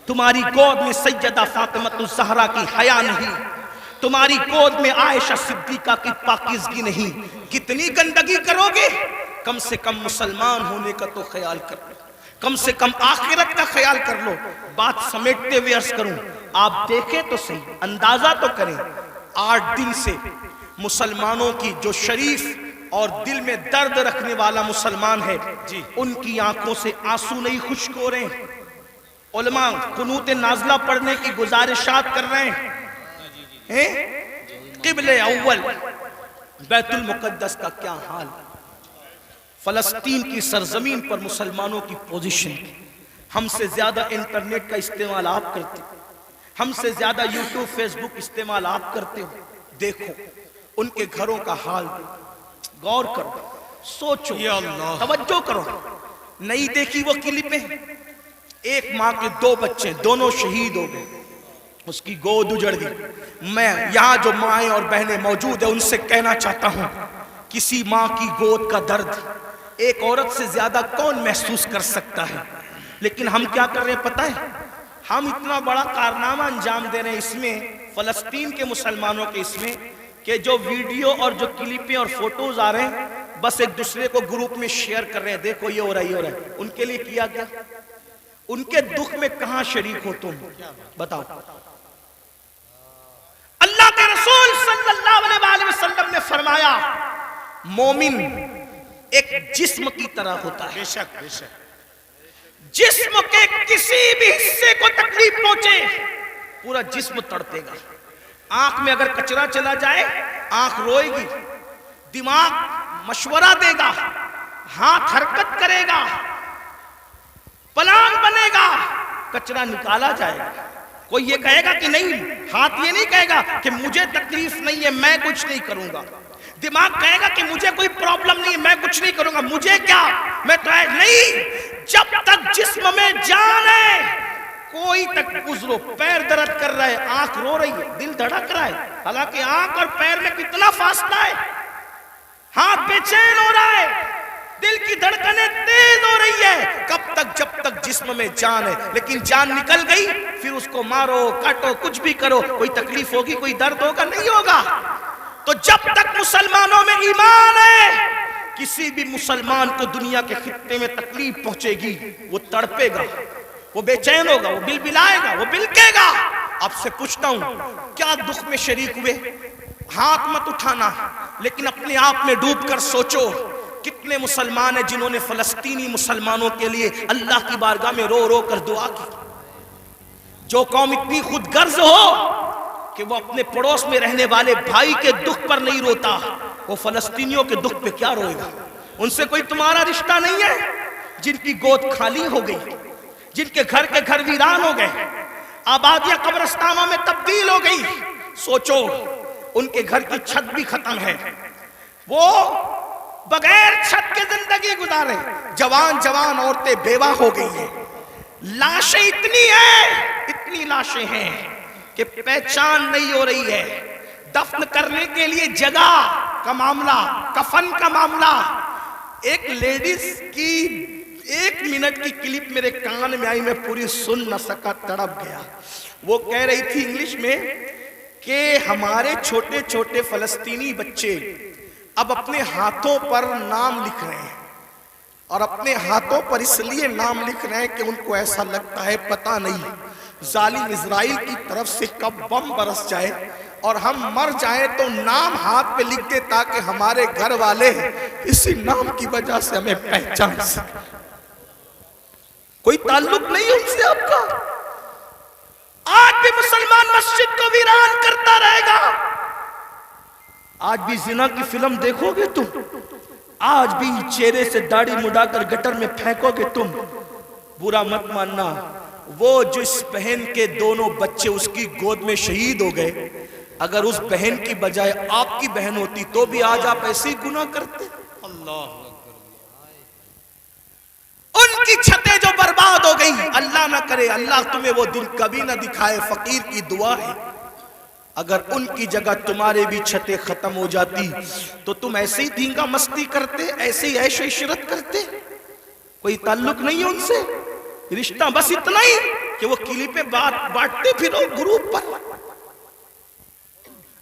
تمہاری گود میں سیدہ فاطمہ الزہرا کی حیا نہیں, تمہاری گود میں عائشہ صدیقہ کی پاکیزگی نہیں. کتنی گندگی کرو گے؟ کم سے کم مسلمان ہونے کا تو خیال کر لو, کم سے کم آخرت کا خیال کر لو. بات سمیٹتے ہوئے عرض کروں, آپ دیکھیں تو صحیح, اندازہ تو کریں. 8 دن سے مسلمانوں کی جو شریف اور دل میں درد رکھنے والا مسلمان ہے ان کی آنکھوں سے آنسو نہیں خشک ہو رہے ہیں. علماء قنوت نازلہ پڑھنے کی گزارشات کر رہے ہیں. قبلہ اول بیت المقدس کا کیا حال, فلسطین کی سرزمین پر مسلمانوں کی پوزیشن. ہم سے زیادہ انٹرنیٹ کا استعمال آپ کرتے ہو, ہم سے زیادہ یوٹیوب فیس بک استعمال آپ کرتے ہو. دیکھو ان کے گھروں کا حال, غور کرو, سوچو, توجہ کرو. نہیں دیکھی وہ کلپیں؟ ایک ماں کے 2 بچے, دونوں شہید ہو گئے, اس کی گود اجڑ گئی. میں یہاں جو مائیں اور بہنیں موجود ہیں ان سے کہنا چاہتا ہوں کسی ماں کی گود کا درد ایک عورت سے زیادہ کون محسوس کر سکتا ہے. لیکن ہم کیا کر رہے ہیں پتہ ہے؟ ہم اتنا بڑا کارنامہ انجام دے رہے ہیں اس میں, فلسطین کے مسلمانوں کے اس میں, کہ جو ویڈیو اور جو کلپیں اور فوٹوز آ رہے ہیں بس ایک دوسرے کو گروپ میں شیئر کر رہے ہیں, دیکھو یہ ہو رہا ہے, یہ ہو رہا ہے. ان کے لیے کیا گیا؟ ان کے دکھ میں کہاں شریک ہو تم؟ بتاؤ. اللہ کے رسول صلی اللہ علیہ وسلم نے فرمایا مومن ایک جسم کی طرح ہوتا ہے. جسم کے کسی بھی حصے کو تکلیف پہنچے پورا جسم تڑپے گا. آنکھ میں اگر کچرا چلا جائے آنکھ روئے گی، دماغ مشورہ دے گا، ہاتھ حرکت کرے گا، پلان بنے گا، کچرا نکالا جائے گا. کوئی یہ کہے گا کہ نہیں، ہاتھ یہ نہیں کہے گا کہ مجھے تکلیف نہیں ہے میں کچھ نہیں کروں گا. دماغ کہے گا کہ مجھے کوئی پرابلم نہیں ہے میں کچھ نہیں کروں گا، مجھے کیا، میں تو نہیں. جب تک جسم میں جان ہے کوئی تک گزرو. پیر درد کر رہا ہے، آنکھ رو رہی ہے، دل دھڑک رہا ہے، حالانکہ آنکھ اور پیر میں کتنا فاصلہ ہے. ہاتھ بے چین ہو رہا ہے، دل کی دھڑکنیں تیز ہو رہی ہے. کب تک؟ جب تک جسم میں جان ہے. لیکن جان نکل گئی پھر اس کو مارو کاٹو کچھ بھی کرو، کوئی تکلیف ہوگی، کوئی درد ہوگا؟ نہیں ہوگا. تو جب تک مسلمانوں میں ایمان ہے کسی بھی مسلمان کو دنیا کے خطے میں تکلیف پہنچے گی وہ تڑپے گا، وہ بے چین ہوگا، وہ بلبلائے گا، وہ بلکے گا. آپ سے پوچھتا ہوں کیا دکھ میں شریک ہوئے؟ ہاتھ مت اٹھانا لیکن اپنے آپ میں ڈوب کر سوچو کتنے مسلمان ہیں جنہوں نے فلسطینی مسلمانوں کے لیے اللہ کی بارگاہ میں رو رو کر دعا کی. جو قوم اتنی خود غرض ہو کہ وہ اپنے پڑوس میں رہنے والے بھائی کے دکھ پر نہیں روتا، وہ فلسطینیوں کے دکھ پہ کیا روئے گا؟ ان سے کوئی تمہارا رشتہ نہیں ہے؟ جن کی گود خالی ہو گئی، جن کے گھر ویران ہو گئے، آبادیاں قبرستانوں میں تبدیل ہو گئی، سوچو ان کے گھر کی چھت بھی ختم ہے، وہ بغیر چھت کے زندگی گزارے. جوان عورتیں بیوہ ہو گئی ہیں، لاشیں اتنی لاشیں ہیں کہ پہچان نہیں ہو رہی ہے. دفن کرنے کے لیے جگہ کا معاملہ، کفن کا معاملہ. ایک لیڈیز کی 1 منٹ کی کلپ میرے کان میں آئی، میں پوری سن نہ سکا، تڑپ گیا. وہ کہہ رہی تھی انگلش میں کہ ہمارے چھوٹے چھوٹے فلسطینی بچے اب اپنے ہاتھوں پر نام لکھ رہے ہیں، اور اپنے ہاتھوں پر اس لیے نام لکھ رہے ہیں کہ ان کو ایسا لگتا ہے پتہ نہیں ظالم اسرائیل کی طرف سے کب بم برس جائے اور ہم مر جائیں تو نام ہاتھ پہ لکھ دے تاکہ ہمارے گھر والے اسی نام کی وجہ سے ہمیں پہچان سکیں. کوئی تعلق نہیں ان سے آپ کا. آج بھی مسلمان مسجد کو ویران کرتا رہے گا. آج بھی زنا کی فلم دیکھو گے تم، آج بھی چہرے سے داڑھی مڈا کر گٹر میں پھینکو گے تم. برا مت ماننا، وہ جس بہن کے 2 بچے اس کی گود میں شہید ہو گئے، اگر اس بہن کی بجائے آپ کی بہن ہوتی تو بھی آج آپ ایسے ہی گناہ کرتے. اللہ ان کی چھتیں جو برباد ہو گئی، اللہ نہ کرے اللہ تمہیں وہ دن کبھی نہ دکھائے، فقیر کی دعا ہے. اگر ان کی جگہ تمہارے بھی چھتیں ختم ہو جاتی تو تم ایسے ہی دھینگا مستی کرتے، ایسے ہی عیش و عشرت کرتے. کوئی تعلق نہیں ہے ان سے، رشتہ بس اتنا ہی کہ وہ کلپیں بانٹتے پھرو گروپ پر.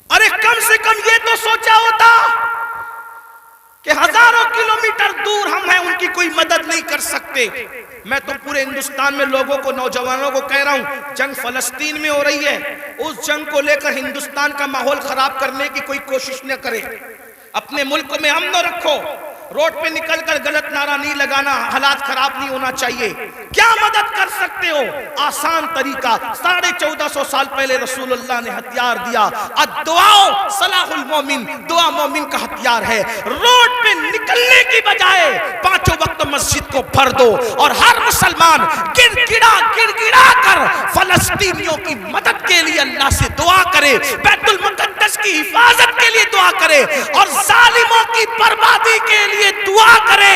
ارے کم سے کم یہ تو سوچا ہوتا کہ ہزاروں کلومیٹر دور ہم ہیں، ان کی کوئی مدد نہیں کر سکتے. میں تو پورے ہندوستان میں لوگوں کو، نوجوانوں کو کہہ رہا ہوں، جنگ فلسطین میں ہو رہی ہے، اس جنگ کو لے کر ہندوستان کا ماحول خراب کرنے کی کوئی کوشش نہ کرے. اپنے ملک میں امن رکھو. روڈ پہ نکل کر غلط نعرہ نہیں لگانا، حالات خراب نہیں ہونا چاہیے. کیا مدد کر سکتے ہو؟ آسان طریقہ، 1450 سال پہلے رسول اللہ نے ہتھیار دیا. الدعاء سلاح المومن، دعا مومن کا ہتھیار ہے. روڈ پہ نکلنے کی بجائے 5 وقت مسجد کو بھر دو اور ہر مسلمان گڑ کر فلسطینیوں کی مدد کے لیے اللہ سے دعا کرے، بیت المقدس کی حفاظت کے لیے دعا کرے اور ظالموں کی بربادی کے لیے دعا کرے.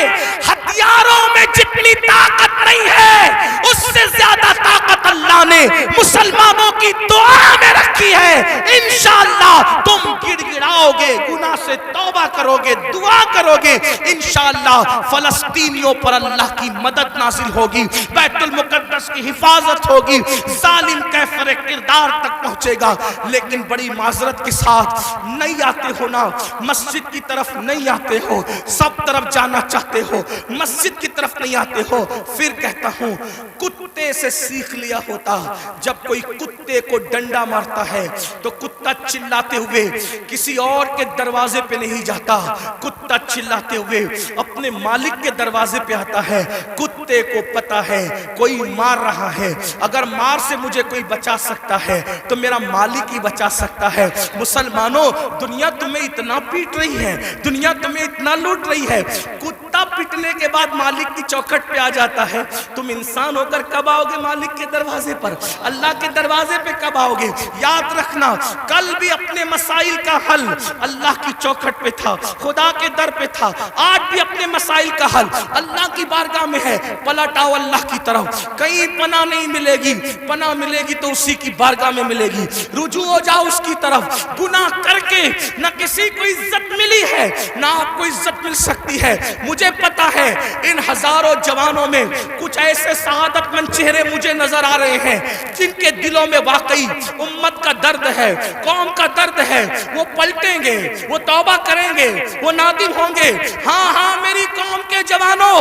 ہتھیاروں میں جتنی طاقت نہیں ہے اس سے زیادہ طاقت اللہ نے مسلمانوں کی دعا میں رکھی ہے. انشاءاللہ تم گڑ گڑاؤ گے، گناہ سے توبہ کرو گے، دعا کرو گے، انشاءاللہ فلسطینیوں پر اللہ کی مدد نازل ہوگی، بیت المقدس کی حفاظت ہوگی، ظالم کیفر کردار تک پہنچے گا. لیکن بڑی معذرت کے ساتھ نہیں آتے ہو نا، مسجد کی طرف نہیں آتے ہو، سب طرف جانا چاہتے ہو، مسجد کی طرف نہیں آتے ہو. پھر کہتا ہوں کتے سے سیکھ لیا ہوتا. جب کوئی کتے کو ڈنڈا مارتا ہے تو کتا چلاتے ہوئے کسی اور کے دروازے پہ نہیں جاتا، کتا چلاتے ہوئے اپنے اپنے مالک کے دروازے پہ آتا ہے. کتے کو پتا ہے کوئی مار رہا ہے, اگر مار سے مجھے کوئی بچا سکتا ہے تو میرا مالک ہی بچا سکتا ہے. مسلمانوں, دنیا تمہیں اتنا پیٹ رہی ہے, دنیا تمہیں اتنا لوٹ رہی ہے, کتا پیٹنے کے بعد مالک کی چوکھٹ پہ آ جاتا ہے. تم انسان ہو کر کب آؤ گے مالک کے دروازے پر, اللہ کے دروازے پہ کب آؤ گے؟ یاد رکھنا, کل بھی اپنے مسائل کا حل اللہ کی چوکھٹ پہ تھا, خدا کے در پہ تھا, آج بھی اپنے مسائل کا حل اللہ کی بارگاہ میں ہے. پلٹ آؤ اللہ کی طرف, کہیں پناہ نہیں ملے گی, پناہ ملے گی تو اسی کی بارگاہ میں ملے گی. رجوع ہو جاؤ اس کی طرف. گناہ کر کے نہ کسی کو عزت ملی ہے نہ آپ کو عزت مل سکتی ہے. مجھے پتا ہے ان ہزاروں جوانوں میں کچھ ایسے سعادت مند چہرے مجھے نظر آ رہے ہیں جن کے دلوں میں واقعی امت کا درد ہے, قوم کا درد ہے. وہ پلٹیں گے, وہ توبہ کریں گے, وہ نادم ہوں گے. ہاں ہاں میری قوم کے جوانوں,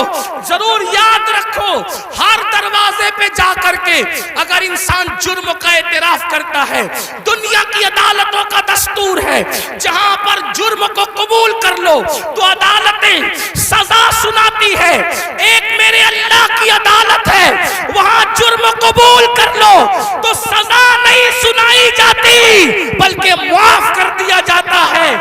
ضرور یاد رکھو, ہر دروازے پہ جا کر کے اگر انسان جرم کا اعتراف کرتا ہے, دنیا کی عدالتوں کا دستور ہے جہاں پر جرم کو قبول کر لو تو عدالتیں سزا سناتی ہے. ایک میرے اللہ کی عدالت ہے, وہاں جرم قبول کر لو تو سزا نہیں سنائی جاتی بلکہ معاف کر دیا جاتا ہے.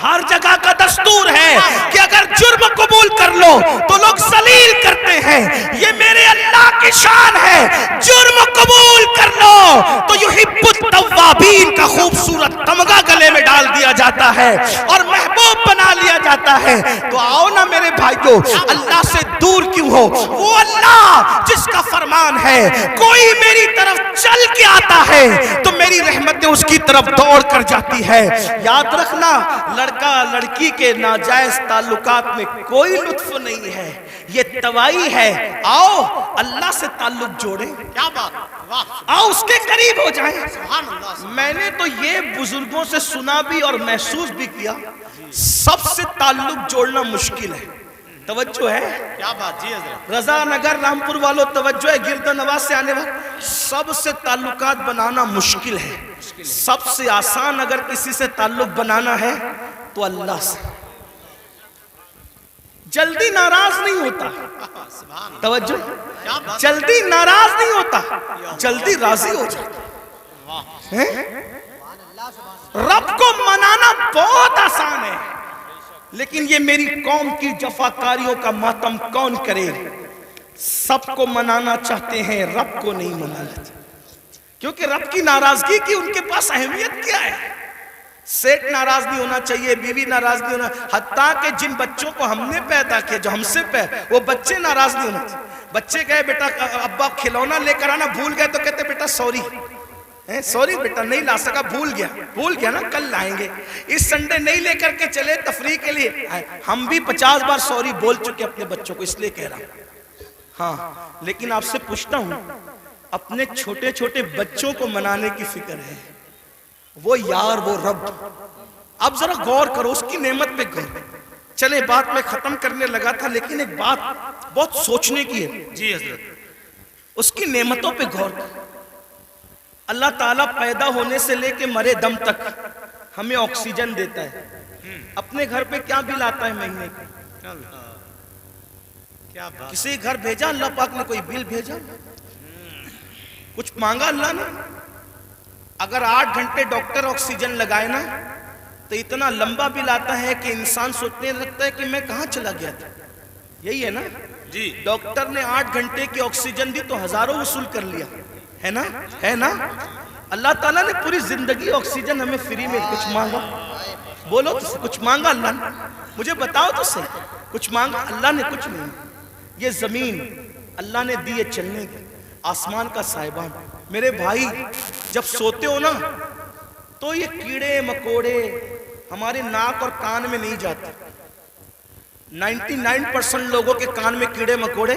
ہر جگہ کا دستور ہے کہ اگر جرم قبول کر لو تو لوگ ذلیل کرتے ہیں. یہ میرے اللہ کی شان ہے, جرم قبول کر لو تو یحب التوابین کا خوبصورت تمغہ گلے میں ڈال دیا جاتا ہے اور محبوب بنا لیا جاتا ہے. تو آؤ نا میرے بھائیو, اللہ سے دور کیوں ہو؟ وہ اللہ جس کا فرمان ہے کوئی میری طرف چل کے آتا ہے تو میری رحمتیں اس کی طرف دوڑ کر جاتی ہے. یاد رکھنا, لڑکا لڑکی کے ناجائز تعلقات میں کوئی لطف نہیں ہے, یہ توائی ہے. آؤ اللہ سے تعلق جوڑیں, کیا بات, واہ, آؤ اس کے قریب ہو جائیں. سبحان اللہ. میں نے تو یہ بزرگوں سے سنا بھی اور محسوس بھی کیا, سب سے تعلق جوڑنا مشکل ہے. توجہ ہے, کیا بات جی حضرت. رضا نگر رامپور والوں توجہ ہے, گرد نواز سے آنے والے, سب سے تعلقات بنانا مشکل ہے. سب سے آسان اگر کسی سے تعلق بنانا ہے تو اللہ سے. جلدی ناراض نہیں ہوتا, توجہ, جلدی ناراض نہیں ہوتا, جلدی راضی ہو جاتا. رب کو منانا بہت آسان ہے, لیکن یہ میری قوم کی جفاکاریوں کا ماتم کون کرے؟ سب کو منانا چاہتے ہیں, رب کو نہیں منانا چاہتے, کیونکہ رب کی ناراضگی کی ان کے پاس اہمیت کیا ہے؟ سیٹ ناراض نہیں ہونا چاہیے, بیوی ناراض نہیں ہونا, حتیٰ کہ جن بچوں کو ہم نے پیدا کیا, جو ہم سے وہ بچے ناراض نہیں ہونا چاہیے. بچے کہے بیٹا ابا کھلونا لے کر آنا, بھول گئے تو کہتے بیٹا سوری, سوری بیٹا نہیں لا سکا, بھول گیا نا, کل لائیں گے. اس سنڈے نہیں لے کر کے چلے تفریح کے لیے. ہم بھی 50 بار سوری بول چکے اپنے بچوں کو, اس لیے کہہ رہا ہوں. ہاں, لیکن آپ سے پوچھتا ہوں, اپنے چھوٹے چھوٹے بچوں کو منانے کی فکر ہے, وہ یار وہ رب, اب ذرا غور کرو اس کی نعمت پہ غور. چلے بات میں ختم کرنے لگا تھا, لیکن ایک بات بہت سوچنے کی ہے. جی حضرت. اس کی نعمتوں پہ غور کرو. اللہ تعالیٰ پیدا ہونے سے لے کے مرے دم تک ہمیں آکسیجن دیتا ہے. اپنے گھر پہ کیا بل آتا ہے مہینے کا؟ کیا بات. کسی گھر بھیجا اللہ پاک نے کوئی بل بھیجا؟ کچھ مانگا اللہ نے؟ اگر 8 گھنٹے ڈاکٹر آکسیجن لگائے نا تو اتنا لمبا بل آتا ہے کہ انسان سوچنے لگتا ہے کہ میں کہاں چلا گیا تھا. یہی ہے نا جی. ڈاکٹر نے 8 گھنٹے کی آکسیجن دی تو ہزاروں وصول کر لیا, ہے نا, ہے نا. اللہ تعالیٰ نے پوری زندگی آکسیجن ہمیں فری میں. کچھ مانگا؟ بولو تو کچھ مانگا اللہ نے؟ مجھے بتاؤ تو صحیح, کچھ مانگا اللہ نے؟ کچھ نہیں. یہ زمین اللہ نے دی ہے چلنے کی, آسمان کا سائبان. میرے بھائی جب سوتے ہو نا تو یہ کیڑے مکوڑے ہمارے ناک اور کان میں نہیں جاتے. 99% لوگوں کے کان میں کیڑے مکوڑے,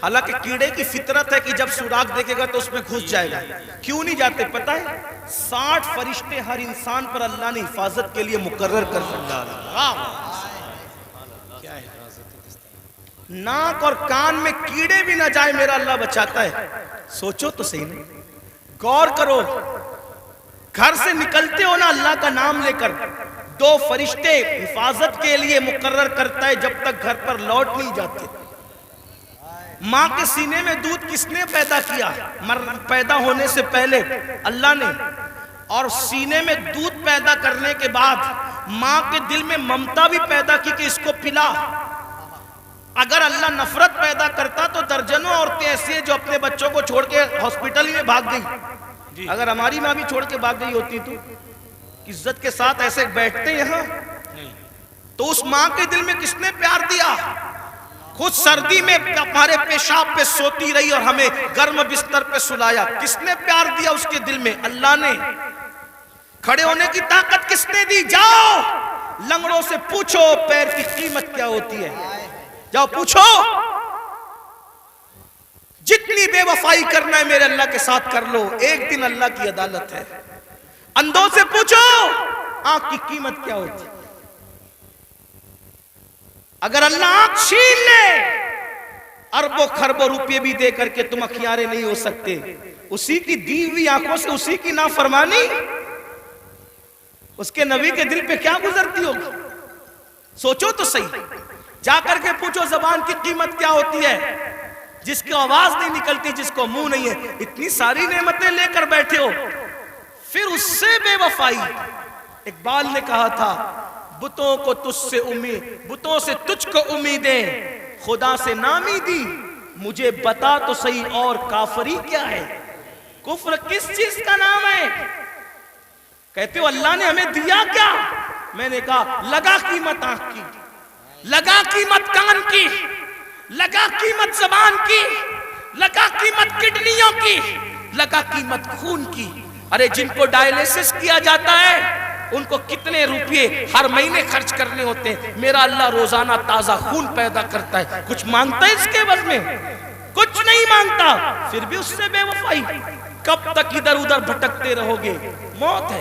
حالانکہ کیڑے کی فطرت ہے کہ جب سوراخ دیکھے گا تو اس میں گھس جائے گا. کیوں نہیں جاتے پتہ ہے؟ 60 فرشتے ہر انسان پر اللہ نے حفاظت کے لیے مقرر کر رکھا. ناک اور کان میں کیڑے بھی نہ جائے میرا اللہ بچاتا ہے. سوچو تو صحیح نہیں, غور کرو. گھر سے نکلتے ہو نا اللہ کا نام لے کر, دو فرشتے حفاظت کے لیے مقرر کرتا ہے جب تک گھر پر لوٹ نہیں جاتے. ماں کے سینے میں دودھ کس نے پیدا کیا؟ پیدا ہونے سے پہلے اللہ نے. اور سینے میں دودھ پیدا کرنے کے بعد ماں کے دل میں ممتا بھی پیدا کی کہ اس کو پلا. اگر اللہ نفرت پیدا کرتا تو درجنوں عورتیں ایسی ہیں جو اپنے بچوں کو چھوڑ کے ہاسپٹل میں بھاگ گئی. اگر ہماری ماں بھی چھوڑ کے بھاگ گئی ہوتی تو عزت کے ساتھ ایسے بیٹھتے یہاں. تو اس ماں کے دل میں کس نے پیار دیا؟ خود سردی میں ہمارے پیشاب پہ سوتی رہی اور ہمیں گرم بستر پہ سلایا. کس نے پیار دیا اس کے دل میں؟ اللہ نے. کھڑے ہونے کی طاقت کس نے دی؟ جاؤ لنگڑوں سے پوچھو پیر کی قیمت کیا ہوتی ہے. جاؤ پوچھو. جتنی بے وفائی کرنا ہے میرے اللہ کے ساتھ کر لو, ایک دن اللہ کی عدالت ہے. اندھوں سے پوچھو آنکھ کی قیمت کیا ہوتی ہے. اگر اللہ آنکھ چھین لے اربوں خربوں روپے بھی دے کر کے تم اخیارے نہیں ہو سکتے. اسی کی دی ہوئی آنکھوں سے اسی کی نافرمانی اس کے نبی کے دل پہ کیا گزرتی ہوگی؟ سوچو تو صحیح. جا کر کے پوچھو زبان کی قیمت کیا ہوتی ہے, جس کی آواز نہیں نکلتی, جس کو منہ نہیں ہے. اتنی ساری نعمتیں لے کر بیٹھے ہو, پھر اس سے بے وفائی. اقبال نے کہا تھا بتوں کو تجھ سے امید, بتوں سے تجھ کو امیدیں, خدا سے نامی دی, مجھے بتا تو صحیح اور کافری کیا ہے. کفر کس چیز کا نام ہے؟ کہتے ہو اللہ نے ہمیں دیا کیا؟ میں نے کہا لگا قیمت آنکھ کی, لگا قیمت کان کی, لگا قیمت زبان کی, لگا قیمت کڈنیوں کی, لگا قیمت خون کی. ارے جن کو ڈائلیسس کیا جاتا ہے ان کو کتنے روپے ہر مہینے خرچ کرنے ہوتے ہیں. میرا اللہ روزانہ تازہ خون پیدا کرتا ہے. کچھ مانگتا ہے اس کے عوض میں؟ کچھ نہیں مانگتا. پھر بھی اس سے بے وفائی. کب تک ادھر ادھر بھٹکتے رہو گے؟ موت ہے.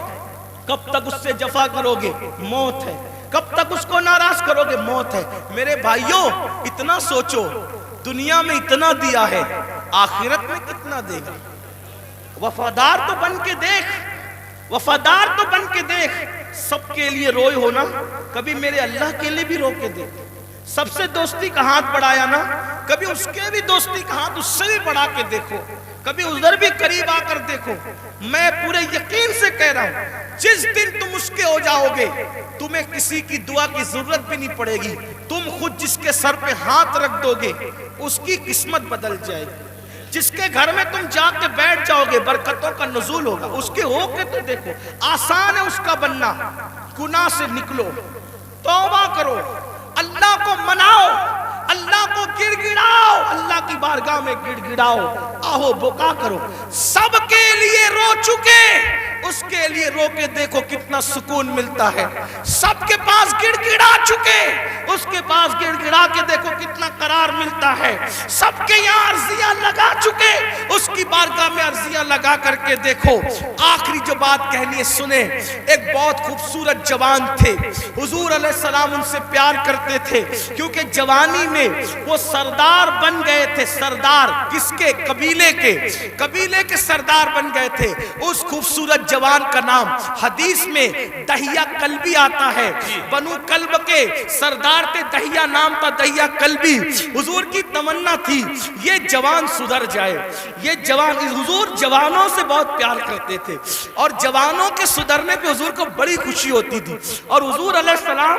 کب تک اس سے جفا کرو گے؟ موت ہے. کب تک اس کو ناراض کرو گے؟ موت ہے. میرے بھائیوں اتنا سوچو, دنیا میں اتنا دیا ہے, آخرت میں کتنا دے گا؟ وفادار تو بن کے دیکھ, وفادار تو بن کے دیکھ. سب کے لیے روئے ہونا, کبھی میرے اللہ کے لیے بھی رو کے دیکھ. سب سے دوستی کا ہاتھ بڑھایا نا, کبھی اس کے بھی دوستی کا ہاتھ اس سے بھی بڑھا کے دیکھو. کبھی ادھر بھی قریب آ کر دیکھو. میں پورے یقین سے کہہ رہا ہوں, جس دن تم اس کے ہو جاؤ گے تمہیں کسی کی دعا کی ضرورت بھی نہیں پڑے گی. تم خود جس کے سر پہ ہاتھ رکھ دو گے اس کی قسمت بدل جائے گی. جس کے گھر میں تم جا کے بیٹھ جاؤ گے برکتوں کا نزول ہوگا. اس کے ہو کے تو دیکھو, آسان ہے اس کا بننا. گناہ سے نکلو, توبہ کرو, اللہ کو مناؤ, اللہ کو گڑ گڑاؤ, اللہ کی بارگاہ میں گڑ گڑاؤ, آہو بکا کرو. سب کے لیے رو چکے, اس کے لیے رو کے دیکھو کتنا سکون ملتا ہے. سب کے پاس گڑ گڑا چکے, اس کے پاس گڑ گڑا کے دیکھو کتنا قرار ملتا ہے. سب کے یہاں عرضیاں لگا چکے, اس کی بارگاہ میں عرضیاں لگا کر کے دیکھو. آخری جو بات کہنی ہے سنیں. ایک بہت خوبصورت جوان تھے, حضور علیہ السلام ان سے پیار کرتے تھے کیونکہ جوانی میں وہ سردار بن گئے تھے. سردار کس کے؟ قبیلے کے, قبیلے کے سردار بن گئے تھے. اس خوبصورت جوان کا نام حدیث میں دہیہ کلبی آتا ہے. بنو کلب کے سردار تھے, دہیہ نام تھا, دہیہ کلبی. حضور کی تمنا تھی یہ جوان سدھر جائے. یہ جوان, حضور جوانوں سے بہت پیار کرتے تھے اور جوانوں کے سدھرنے پہ حضور کو بڑی خوشی ہوتی تھی. اور حضور علیہ السلام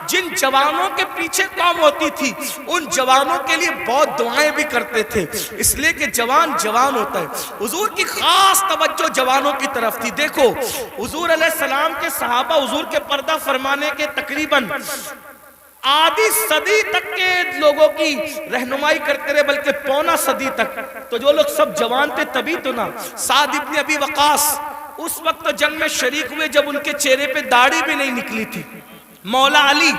جن جوانوں کے پیچھے قوم ہوتی تھی ان جوانوں کے لیے بہت دعائیں بھی کرتے تھے, اس لیے کہ جوان جوان ہوتا ہے. حضور کی خاص توجہ جوانوں کی طرف تھی. دیکھو حضور علیہ السلام کے صحابہ حضور کے پردہ فرمانے کے تقریباً آدھی صدی تک کے لوگوں کی رہنمائی کرتے رہے, بلکہ پونا صدی تک. تو جو لوگ سب جوان تھے تبھی تو نا. سعد ابن ابی وقاص اس وقت جنگ میں شریک ہوئے جب ان کے چہرے پہ داڑھی بھی نہیں نکلی تھی. مولا علی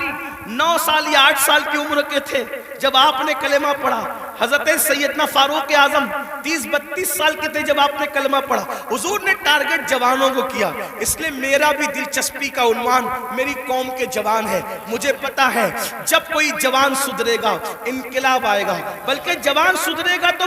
9 سال یا 8 سال کی عمر کے تھے جب آپ نے کلمہ پڑھا. حضرت سیدنا فاروق اعظم 30-32 سال کے تھے جب آپ نے کلمہ پڑھا. حضور نے ٹارگٹ جوانوں کو کیا, اس لیے میرا بھی دلچسپی کا عنوان میری قوم کے جوان ہے. مجھے پتا ہے جب کوئی جوان سدھرے گا انقلاب آئے گا, بلکہ جوان سدھرے گا تو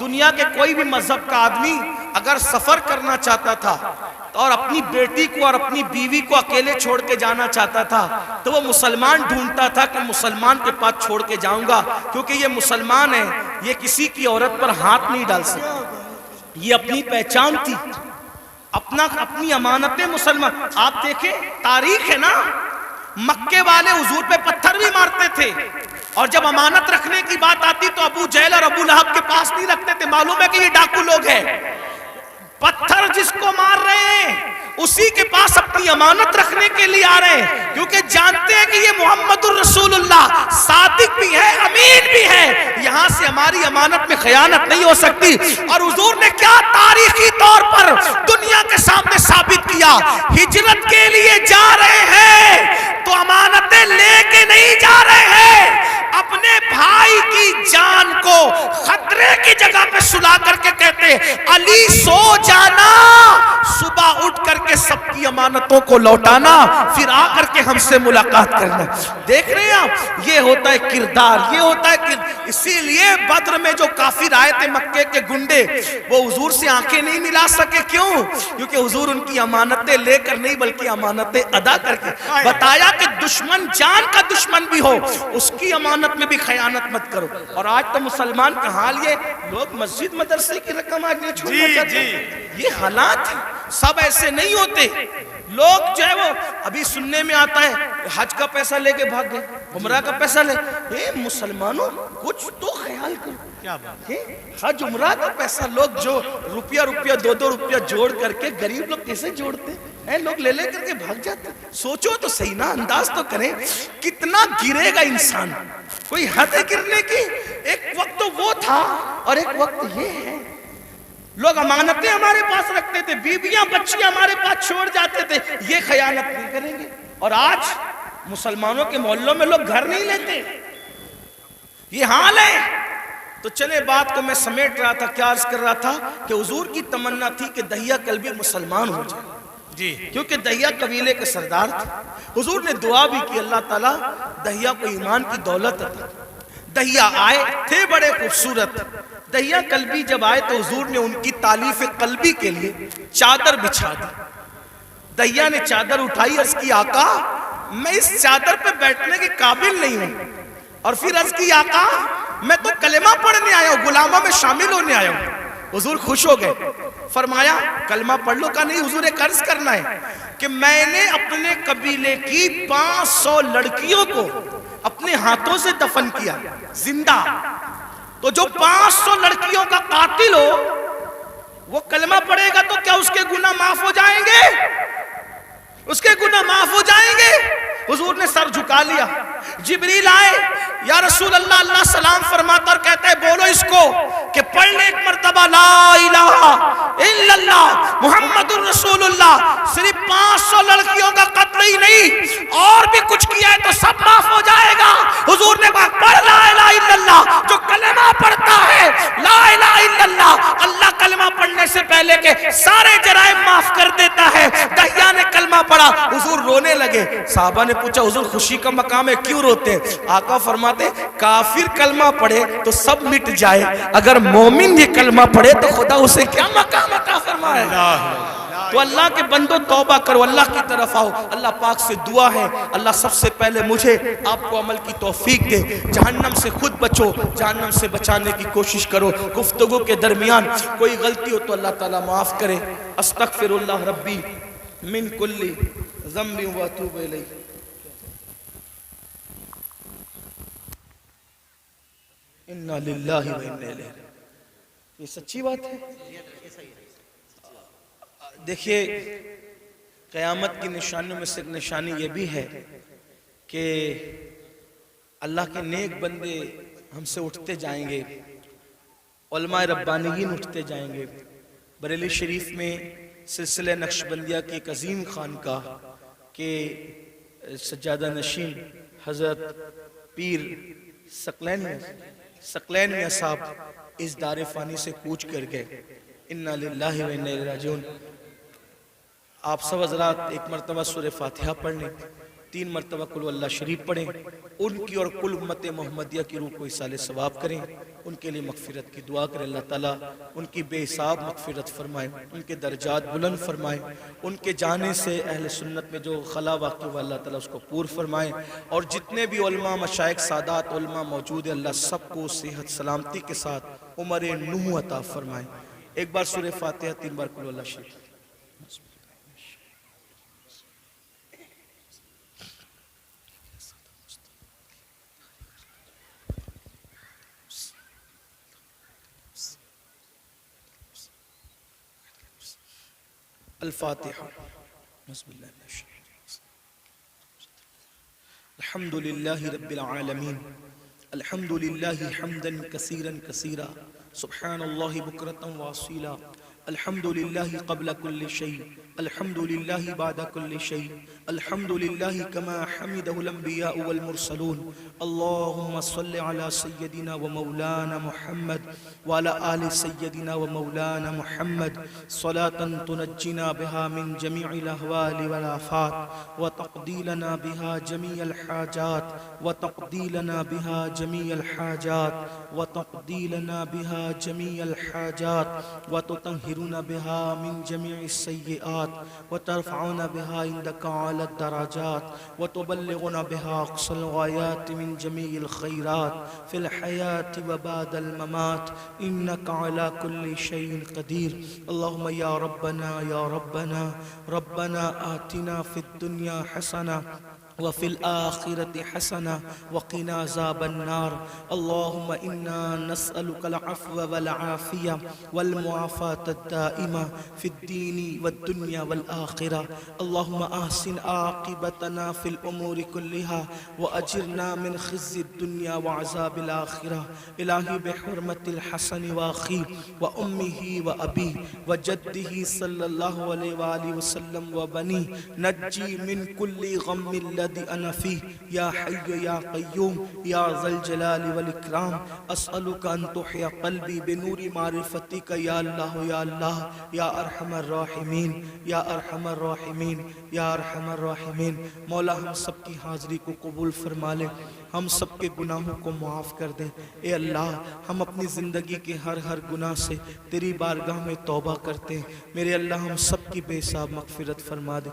دنیا کے کوئی بھی مذہب کا آدمی اگر سفر کرنا چاہتا تھا اور اپنی بیٹی کو اور اپنی بیوی کو اکیلے چھوڑ کے جانا چاہتا تھا تو وہ مسلمان ڈھونڈتا تھا کہ مسلمان کے پاس چھوڑ کے جاؤں گا، کیونکہ یہ مسلمان ہے، یہ کسی کی عورت پر ہاتھ نہیں ڈال سکتا. یہ اپنی پہچان تھی، اپنی امانتیں مسلمان. آپ دیکھیں تاریخ ہے نا، مکے والے حضور پہ پتھر بھی مارتے تھے، اور جب امانت رکھنے کی بات آتی تو ابو جہل اور ابو لہب کے پاس نہیں رکھتے تھے. معلوم ہے کہ یہ ڈاکو لوگ ہیں. پتھر جس کو مار رہے ہیں اسی کے پاس اپنی امانت رکھنے کے لیے آ رہے ہیں، کیونکہ جانتے ہیں کہ یہ محمد الرسول اللہ صادق بھی ہے، امین بھی ہے، یہاں سے ہماری امانت میں خیانت نہیں ہو سکتی. اور حضور نے کیا تاریخی طور پر دنیا کے سامنے ثابت کیا، ہجرت کے لیے جا رہے ہیں تو امانتیں لے کے نہیں جا رہے ہیں، اپنے بھائی کی جان کو خطرے کی جگہ پہ سلا کر کے کہتے علی سو جانا، صبح اٹھ کر کے سب کی امانتوں کو لوٹانا، پھر آ کر کے ہم سے ملاقات کرنا. دیکھ رہے ہیں آپ، یہ ہوتا ہے کردار، یہ ہوتا ہے کردار. اسی لیے بدر میں جو کافر آئے تھے مکے کے گنڈے، وہ حضور سے آنکھیں نہیں ملا سکے. کیوں؟ کیونکہ حضور ان کی امانتیں لے کر نہیں بلکہ امانتیں ادا کر کے بتایا کہ دشمن جان کا دشمن بھی ہو اس کی امانت میں بھی خیانت مت کرو. اور آج تو مسلمان کا حال یہ، لوگ مسجد مدرسے کی رقم آج نہیں چھوڑنا چاہتے. یہ حالات ہیں، سب ایسے نہیں ہوتے. لوگ جو ہے وہ ابھی سننے میں آتا ہے حج کا پیسہ لے کے بھاگ گئے، عمرہ کا پیسہ لے. اے مسلمانوں کچھ تو خیال کرو. کیا بات ہے؟ حج عمرہ کا پیسہ لوگ جو روپیہ 2 روپیہ جوڑ کر کے، غریب لوگ کیسے جوڑتے ہیں، لوگ لے لے کر کے بھاگ جاتے. سوچو تو صحیح نا، انداز تو کریں کتنا گرے گا انسان. کوئی حد ہے گرنے کی. ایک وقت تو وہ تھا اور ایک وقت یہ ہے. لوگ امانتیں ہمارے پاس رکھتے تھے، بیویاں بچیاں ہمارے پاس چھوڑ جاتے تھے، یہ خیانت نہیں کریں گے. اور آج مسلمانوں کے محلوں میں لوگ گھر نہیں لیتے. یہ حال ہے. تو چلے بات کو میں سمیٹ رہا تھا، کیا عرض کر رہا تھا کہ حضور کی تمنا تھی کہ دہیہ کلبی مسلمان ہو جائے، جی، کیونکہ دہیہ قبیلے کے سردار تھے. حضور نے دعا بھی کی اللہ تعالیٰ دہیہ کو ایمان کی دولت عطا. دہیہ آئے تھے بڑے خوبصورت. دہیہ کلبی جب آئے تو حضور نے ان کی تالیف قلبی کے لیے چادر بچھا دی. دہیہ نے چادر اٹھائی، عرض کی آقا میں اس چادر پہ بیٹھنے کے قابل نہیں ہوں. اور پھر عرض کی آقا میں تو کلمہ پڑھنے آیا ہوں، غلاموں میں شامل ہونے آیا ہوں. حضور خوش ہو گئے. فرمایا کلمہ پڑھ لو. کا نہیں حضور ایک عرض کرنا ہے کہ میں نے اپنے قبیلے کی 500 لڑکیوں کو اپنے ہاتھوں سے دفن کیا زندہ. تو جو 500 لڑکیوں کا قاتل ہو وہ کلمہ پڑھے گا تو کیا اس کے گناہ معاف ہو جائیں گے؟ اس کے گناہ معاف ہو جائیں گے. حضور نے سر جھکا لیا. جبریل آئے، یا رسول اللہ، اللہ سلام فرماتا اور کہتا ہے بولو اس کو کہ پڑھ لے ایک مرتبہ لا الہ الا اللہ محمد الرسول اللہ. صرف 500 لڑکیوں کا قتل ہی نہیں اور بھی کچھ کیا ہے تو سب معاف ہو جائے گا. حضور نے کہا پڑھ لا الہ الا اللہ. جو کلمہ پڑھتا ہے لا الہ الا اللہ، اللہ کلمہ پڑھنے سے پہلے کے سارے جرائم معاف کر دیتا ہے. دہیہ نے کلمہ پڑھا، حضور رونے لگے. صحابہ نے پوچھا حضور خوشی کا مقام ہے کیوں روتے ہیں؟ آقا فرماتے کافر کلمہ پڑھے تو سب مٹ جائے، اگر مومن یہ کلمہ پڑھے تو خدا اسے کیا مقام عطا فرمائے. تو اللہ کے بندو توبہ کرو، اللہ کی طرف آؤ. اللہ پاک سے دعا ہے اللہ سب سے پہلے مجھے آپ کو عمل کی توفیق دے. جہنم سے خود بچو، جہنم سے بچانے کی کوشش کرو. گفتگو کے درمیان کوئی غلطی ہو تو اللہ تعالیٰ معاف کرے. استغفر اللہ ربی من کل ذنب واتوب الیہ. انا للہ و انا الیہ. یہ سچی بات ہے. دیکھیے قیامت کی نشانیوں میں سے ایک نشانی یہ بھی ہے کہ اللہ کے نیک بندے ہم سے اٹھتے جائیں گے، علماء ربانیین اٹھتے جائیں گے. بریلی شریف میں سلسلہ نقشبندیہ کی ایک عظیم خانقاہ کے سجادہ نشین حضرت پیر ثقلین میاں صاحب اس دار فانی سے کوچ کر گئے. انا للہ و انا الیہ راجعون. آپ سب حضرات ایک مرتبہ سورہ فاتحہ پڑھ لیں. 3 مرتبہ قل اللہ شریف پڑھیں، ان کی اور کل امت محمدیہ کی روح کو اصال ثواب کریں، ان کے لیے مغفرت کی دعا کریں۔ اللہ تعالیٰ ان کی بے حساب مغفرت فرمائے، ان کے درجات بلند فرمائے، ان کے جانے سے اہل سنت میں جو خلا واقع ہوا اللہ تعالیٰ اس کو پور فرمائے، اور جتنے بھی علماء مشائخ سادات علماء موجود ہیں اللہ سب کو صحت سلامتی کے ساتھ عمر نوح عطا فرمائے۔ ایک بار سورہ فاتحہ 3 بار قل اللہ شریف۔ الفاتحہ۔ بسم اللہ الرحمن الرحیم۔ الحمد للہ رب العالمین، الحمد للہ حمدا کثیرا کثیرا، سبحان اللہ بکرۃ واصیلا، الحمد للہ قبل کل شیء، الحمد للہ بعد کل شیء، الحمد للہ کما حمدہ الانبیاء والمرسلون۔ اللہم صل علی سیدنا و مولانا محمد وعلی آل سیدنا و مولانا محمد صلاة تنجینا بها من جمیع الاحوال والآفات وتقضی لنا بها جمیع الحاجات وتقضی لنا بها جمیع الحاجات وتقضی لنا بها جمیع الحاجات وتطہرنا بها من جمیع السیئات وترفعنا بها عندك على الدرجات وتبلغنا بها أقصى الغايات من جميع الخيرات في الحياة وبعد الممات إنك على كل شيء قدير۔ اللهم يا ربنا يا ربنا ربنا آتنا في الدنيا حسنة وفي الآخرة حسنة وقنا عذاب النار۔ اللهم إنا نسألك العفو والعافية والمعافاة الدائمة في الدين والدنيا والآخرة۔ اللهم أحسن عاقبتنا في الأمور كلها وأجرنا من خزي الدنيا وعذاب الآخرة۔ إلهي بحرمة الحسن وأخيه وأمه وأبيه وجده صلى الله عليه وآله وسلم وبنيه نجي من كل غم الذي أنا فيه يا حي يا قيوم يا ذا الجلال والإكرام۔ أسألك أن تحيا قلبي بنور معرفتك يا الله يا الله يا أرحم الراحمين يا أرحم الراحمين يا أرحم الراحمين۔ مولا ہم سب کی حاضری کو قبول فرما لے، ہم سب کے گناہوں کو معاف کر دیں۔ اے اللہ ہم اپنی زندگی کے ہر گناہ سے تیری بارگاہ میں توبہ کرتے ہیں۔ میرے اللہ ہم سب کی بے حساب مغفرت فرما دے،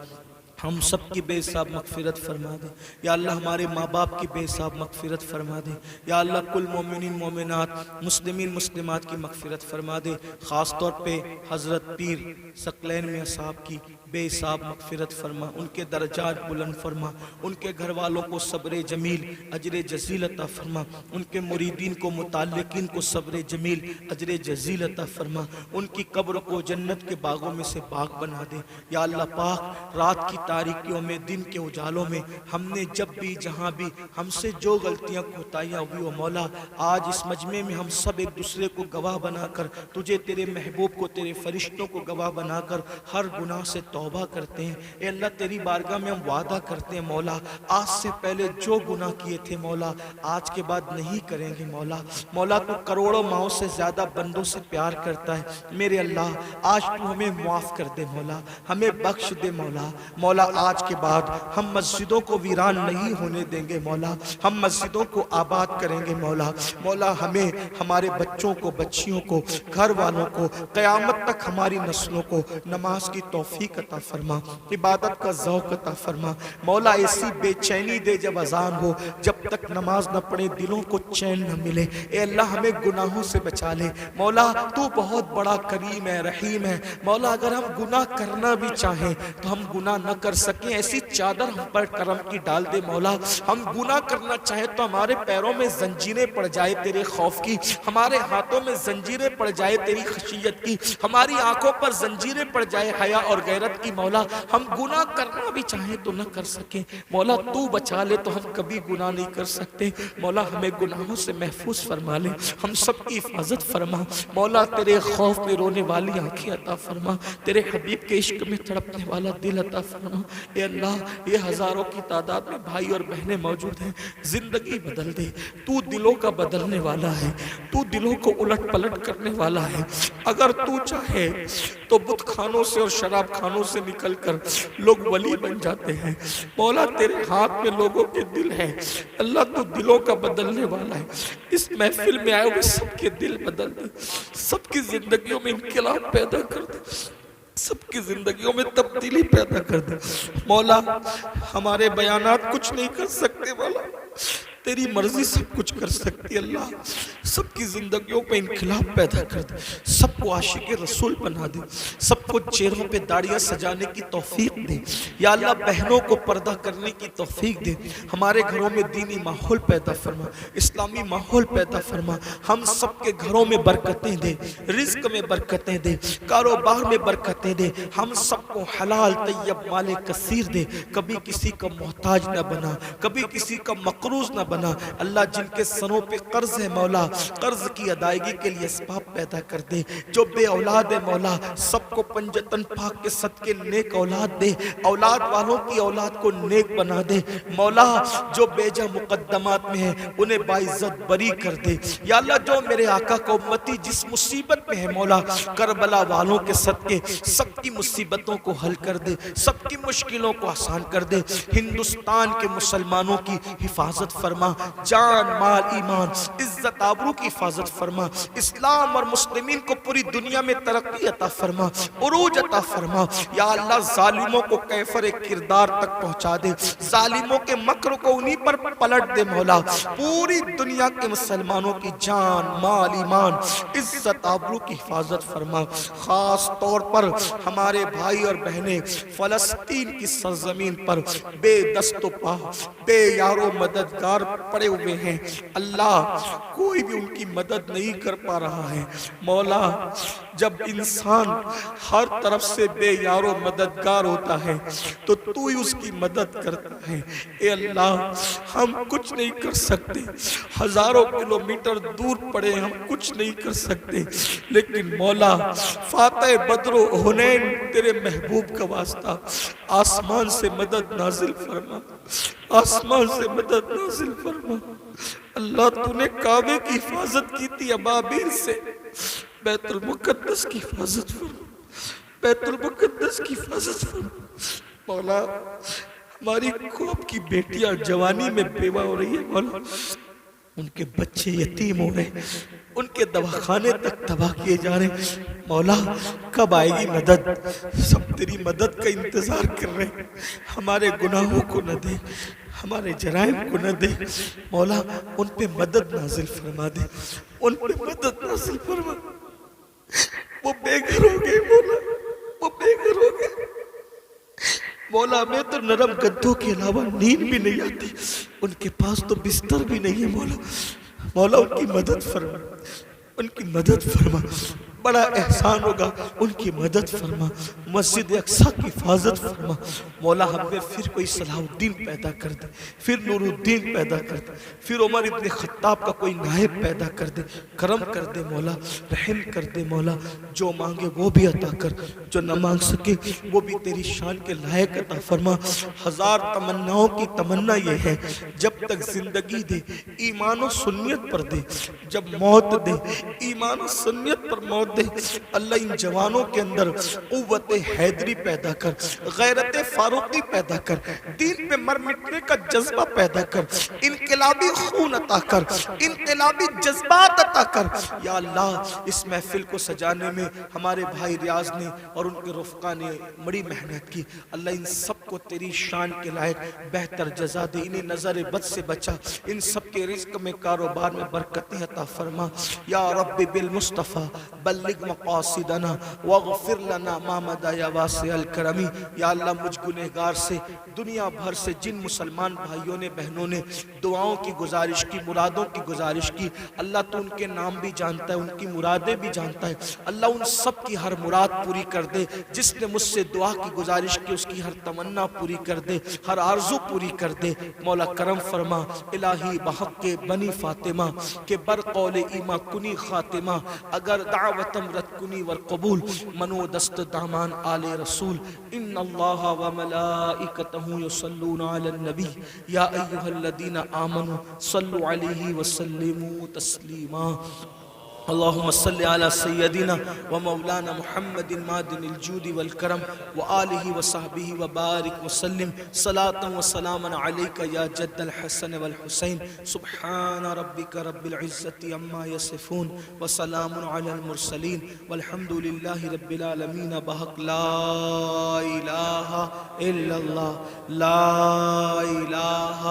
ہم سب کی بے حساب مغفرت فرما دے۔ یا اللہ ہمارے ماں باپ کی بے حساب مغفرت فرما دے۔ یا اللہ کل مومنین مومنات مسلمین مسلمات کی مغفرت فرما دے۔ خاص طور پہ حضرت پیر ثقلین میاں صاحب کی بے حساب مغفرت فرما، ان کے درجات بلند فرما، ان کے گھر والوں کو صبر جمیل اجر جزیل عطا فرما، ان کے مریدین کو متعلقین کو صبر جمیل اجر جزیل عطا فرما، ان کی قبر کو جنت کے باغوں میں سے باغ بنا دے۔ یا اللہ پاک رات کی تاریکیوں میں دن کے اجالوں میں ہم نے جب بھی جہاں بھی ہم سے جو غلطیاں کوتاہیاں ہوئی وہ مولا آج اس مجمع میں ہم سب ایک دوسرے کو گواہ بنا کر تجھے تیرے محبوب کو تیرے فرشتوں کو گواہ بنا کر ہر گناہ سے توبہ کرتے ہیں۔ اے اللہ تیری بارگاہ میں ہم وعدہ کرتے ہیں مولا آج سے پہلے جو گناہ کیے تھے مولا آج کے بعد نہیں کریں گے۔ مولا تو کروڑوں ماؤں سے زیادہ بندوں سے پیار کرتا ہے۔ میرے اللہ آج تو ہمیں معاف کر دے مولا، ہمیں بخش دے مولا آج کے بعد ہم مسجدوں کو ویران نہیں ہونے دیں گے مولا، ہم مسجدوں کو آباد کریں گے مولا ہمیں ہمارے بچوں کو بچیوں کو گھر والوں کو قیامت تک ہماری نسلوں کو نماز کی توفیق عطا فرما، عبادت کا ذوق عطا فرما مولا۔ ایسی بے چینی دے جب اذان ہو جب تک نماز نہ پڑھے دلوں کو چین نہ ملے۔ اے اللہ ہمیں گناہوں سے بچا لے مولا، تو بہت بڑا کریم ہے رحیم ہے مولا۔ اگر ہم گناہ کرنا بھی چاہیں تو ہم گناہ نہ کر سکیں، ایسی چادر ہم پر کرم کی ڈال دے مولا۔ ہم گناہ کرنا چاہیں تو ہمارے پیروں میں زنجیریں پڑ جائے تیرے خوف کی، ہمارے ہاتھوں میں زنجیریں پڑ جائے تیری خشیت کی، ہماری آنکھوں پر زنجیریں پڑ جائے حیا اور غیرت کی مولا۔ ہم گناہ کرنا بھی چاہیں تو نہ کر سکیں مولا، تو بچا لے تو ہم کبھی گناہ نہیں کر سکتے مولا۔ ہمیں گناہوں سے محفوظ فرما لے، ہم سب کی حفاظت فرما مولا۔ تیرے خوف میں رونے والی آنکھیں عطا فرما، تیرے حبیب کے عشق میں تڑپنے والا دل عطا فرما فرما۔ اے اللہ یہ ہزاروں کی تعداد میں بھائی اور بہنیں موجود ہیں، زندگی بدل دے۔ تو دلوں کا بدلنے والا ہے، تو دلوں کو الٹ پلٹ کرنے والا ہے۔ اگر تو چاہے تو بت خانوں سے اور شراب خانوں سے نکل کر لوگ ولی بن جاتے ہیں۔ مولا تیرے ہاتھ میں لوگوں کے دل ہیں، اللہ تو دلوں کا بدلنے والا ہے۔ اس محفل میں آئے ہوئے سب کے دل بدل دے، سب کی زندگیوں میں انقلاب پیدا کر دے، سب کی زندگیوں میں تبدیلی پیدا کر دے۔ مولا ہمارے بیانات کچھ نہیں کر سکتے، مولا تیری مرضی سب کچھ کر سکتی۔ اللہ سب کی زندگیوں پہ انقلاب پیدا کر دے، سب کو عاشق رسول بنا دے، سب کو چہروں پہ داڑیاں سجانے کی توفیق دے۔ یا اللہ بہنوں کو پردہ کرنے کی توفیق دے، ہمارے گھروں میں دینی ماحول پیدا فرما، اسلامی ماحول پیدا فرما۔ ہم سب کے گھروں میں برکتیں دے، رزق میں برکتیں دے، کاروبار میں برکتیں دے، ہم سب کو حلال طیب مال کثیر دے، کبھی کسی کا محتاج نہ بنا، کبھی کسی کا مقروض نہ بنا۔ اللہ جن کے سروں پہ قرض ہے مولا، قرض کی ادائیگی کے لیے اسباب پیدا کر دے۔ جو بے اولاد ہے مولا سب کو پنجتن پاک کے صدقے نیک اولاد دے، اولاد والوں کی اولاد کو نیک بنا دے مولا۔ جو بیجا مقدمات میں ہیں انہیں باعزت بری کر دے۔ یا اللہ جو میرے آقا کو امتی جس مصیبت میں ہے مولا، کربلا والوں کے صدقے سب کی مصیبتوں کو حل کر دے، سب کی مشکلوں کو آسان کر دے۔ ہندوستان کے مسلمانوں کی حفاظت فرما، جان مال ایمان عزت آبرو کی حفاظت فرما، اسلام اور مسلمین کو پوری دنیا میں ترقی عطا فرما، عروج عطا فرما۔ یا اللہ ظالموں کو کیفر کردار تک پہنچا دے، ظالموں کے مکر کو انہی پر پلٹ دے مولا۔ پوری دنیا کے مسلمانوں کی جان مال ایمان عزت آبرو کی حفاظت فرما۔ خاص طور پر ہمارے بھائی اور بہنیں فلسطین کی سرزمین پر بے دست و پا بے یار و مددگار پڑے ہوئے ہیں، اللہ کوئی بھی ان کی مدد نہیں کر پا رہا ہے مولا۔ جب انسان ہر طرف سے بے یار و مددگار ہوتا ہے تو تو ہی اس کی مدد کرتا ہے۔ اے اللہ ہم کچھ نہیں کر سکتے، ہزاروں کلومیٹر دور پڑے ہم کچھ نہیں کر سکتے، لیکن مولا فاتح بدر و حنین تیرے محبوب کا واسطہ آسمان سے مدد نازل فرما، آسمان سے مدد نازل فرما۔ اللہ تو نے کعبے کی حفاظت کی تھی ابابیل سے، بیت المقدس کی حفاظت فرما، بیت المقدس کی حفاظت فرما مولا۔ ہماری خواب کی بیٹیاں جوانی میں بیوہ ہو رہی ہے مولا، ان کے بچے یتیم ہو رہے ہیں، ان کے دواخانے تک تباہ کیے جا رہے ہیں مولا۔ کب آئے گی مدد؟ سب تیری مدد کا انتظار کر رہے ہیں۔ ہمارے گناہوں کو نہ دے، ہمارے جرائم کو نہ دے مولا، ان پہ مدد نازل فرما دے، ان پہ مدد نازل فرما۔ وہ بے گھر ہو گئے مولا، وہ بے گھر ہو گئے مولا۔ میں تو نرم گدوں کے علاوہ نیند بھی نہیں آتی، ان کے پاس تو بستر بھی نہیں ہے مولا۔ مولا ان کی مدد فرما، ان کی مدد فرما، بڑا احسان ہوگا ان کی مدد فرما۔ مسجد اقصیٰ کی حفاظت فرما مولا۔ ہم میں پھر کوئی صلاح الدین پیدا کر دے، پھر نور الدین پیدا کر دے، پھر عمر ابن خطاب کا کوئی نائب پیدا کر دے، کرم کر دے مولا، رحم کر دے مولا۔ جو مانگے وہ بھی عطا کر، جو نہ مانگ سکے وہ بھی تیری شان کے لائق عطا فرما۔ ہزار تمناؤں کی تمنا یہ ہے، جب تک زندگی دے ایمان و سنیت پر دے، جب موت دے ایمان و سنیت پر موت دے۔ اللہ ان جوانوں کے اندر قوت حیدری پیدا کر، غیرت فاروقی پیدا کر، دین پہ مر مٹنے کا جذبہ پیدا کر، انقلابی خون عطا کر، انقلابی جذبات عطا کر۔ یا اللہ اس محفل کو سجانے میں ہمارے بھائی ریاض نے اور ان کے رفقا نے بڑی محنت کی، اللہ ان سب کو تیری شان کے لائق بہتر جزا دے، انہیں نظر بد سے بچا، ان سب کے رزق میں کاروبار میں برکتیں عطا فرما۔ یا رب بالمصطفیٰ بلغ مقاصدنا واغفر لنا ما مدى یا واسع الکرمی۔ یا اللہ مجھ گنہگار سے دنیا بھر سے جن مسلمان بھائیوں نے بہنوں نے دعاؤں کی گزارش کی، مرادوں کی گزارش کی، اللہ تو ان کے نام بھی جانتا ہے، ان کی مرادیں بھی جانتا ہے، اللہ ان سب کی ہر مراد پوری کر دے۔ جس نے مجھ سے دعا کی گزارش کی اس کی ہر تمنا پوری کر دے، ہر آرزو پوری کر دے مولا۔ کرم فرما الہی بہا بحق بنی فاطمہ کہ بر قول ایما کنی خاتمہ اگر دعوتم رد کنی ور قبول منو دست دامان آل رسول ان اللہ و ملائکتہ یصلون علی النبی یا ایہا الذین آمنوا صلوا علیہ وسلموا تسلیما اللهم صل على سيدنا ومولانا محمد مادن الجود والكرم وآله وصحبه وبارك وسلم صلاة وسلاما عليك يا جد الحسن والحسين سبحان ربك رب العزة عما يصفون وسلام على المرسلين والحمد لله رب العالمين بحق لا إله إلا الله لا إله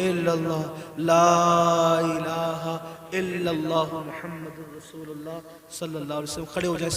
إلا الله لا إله إلا الله محمد رسول اللہ صلی اللہ علیہ وسلم. کھڑے ہو جائیں.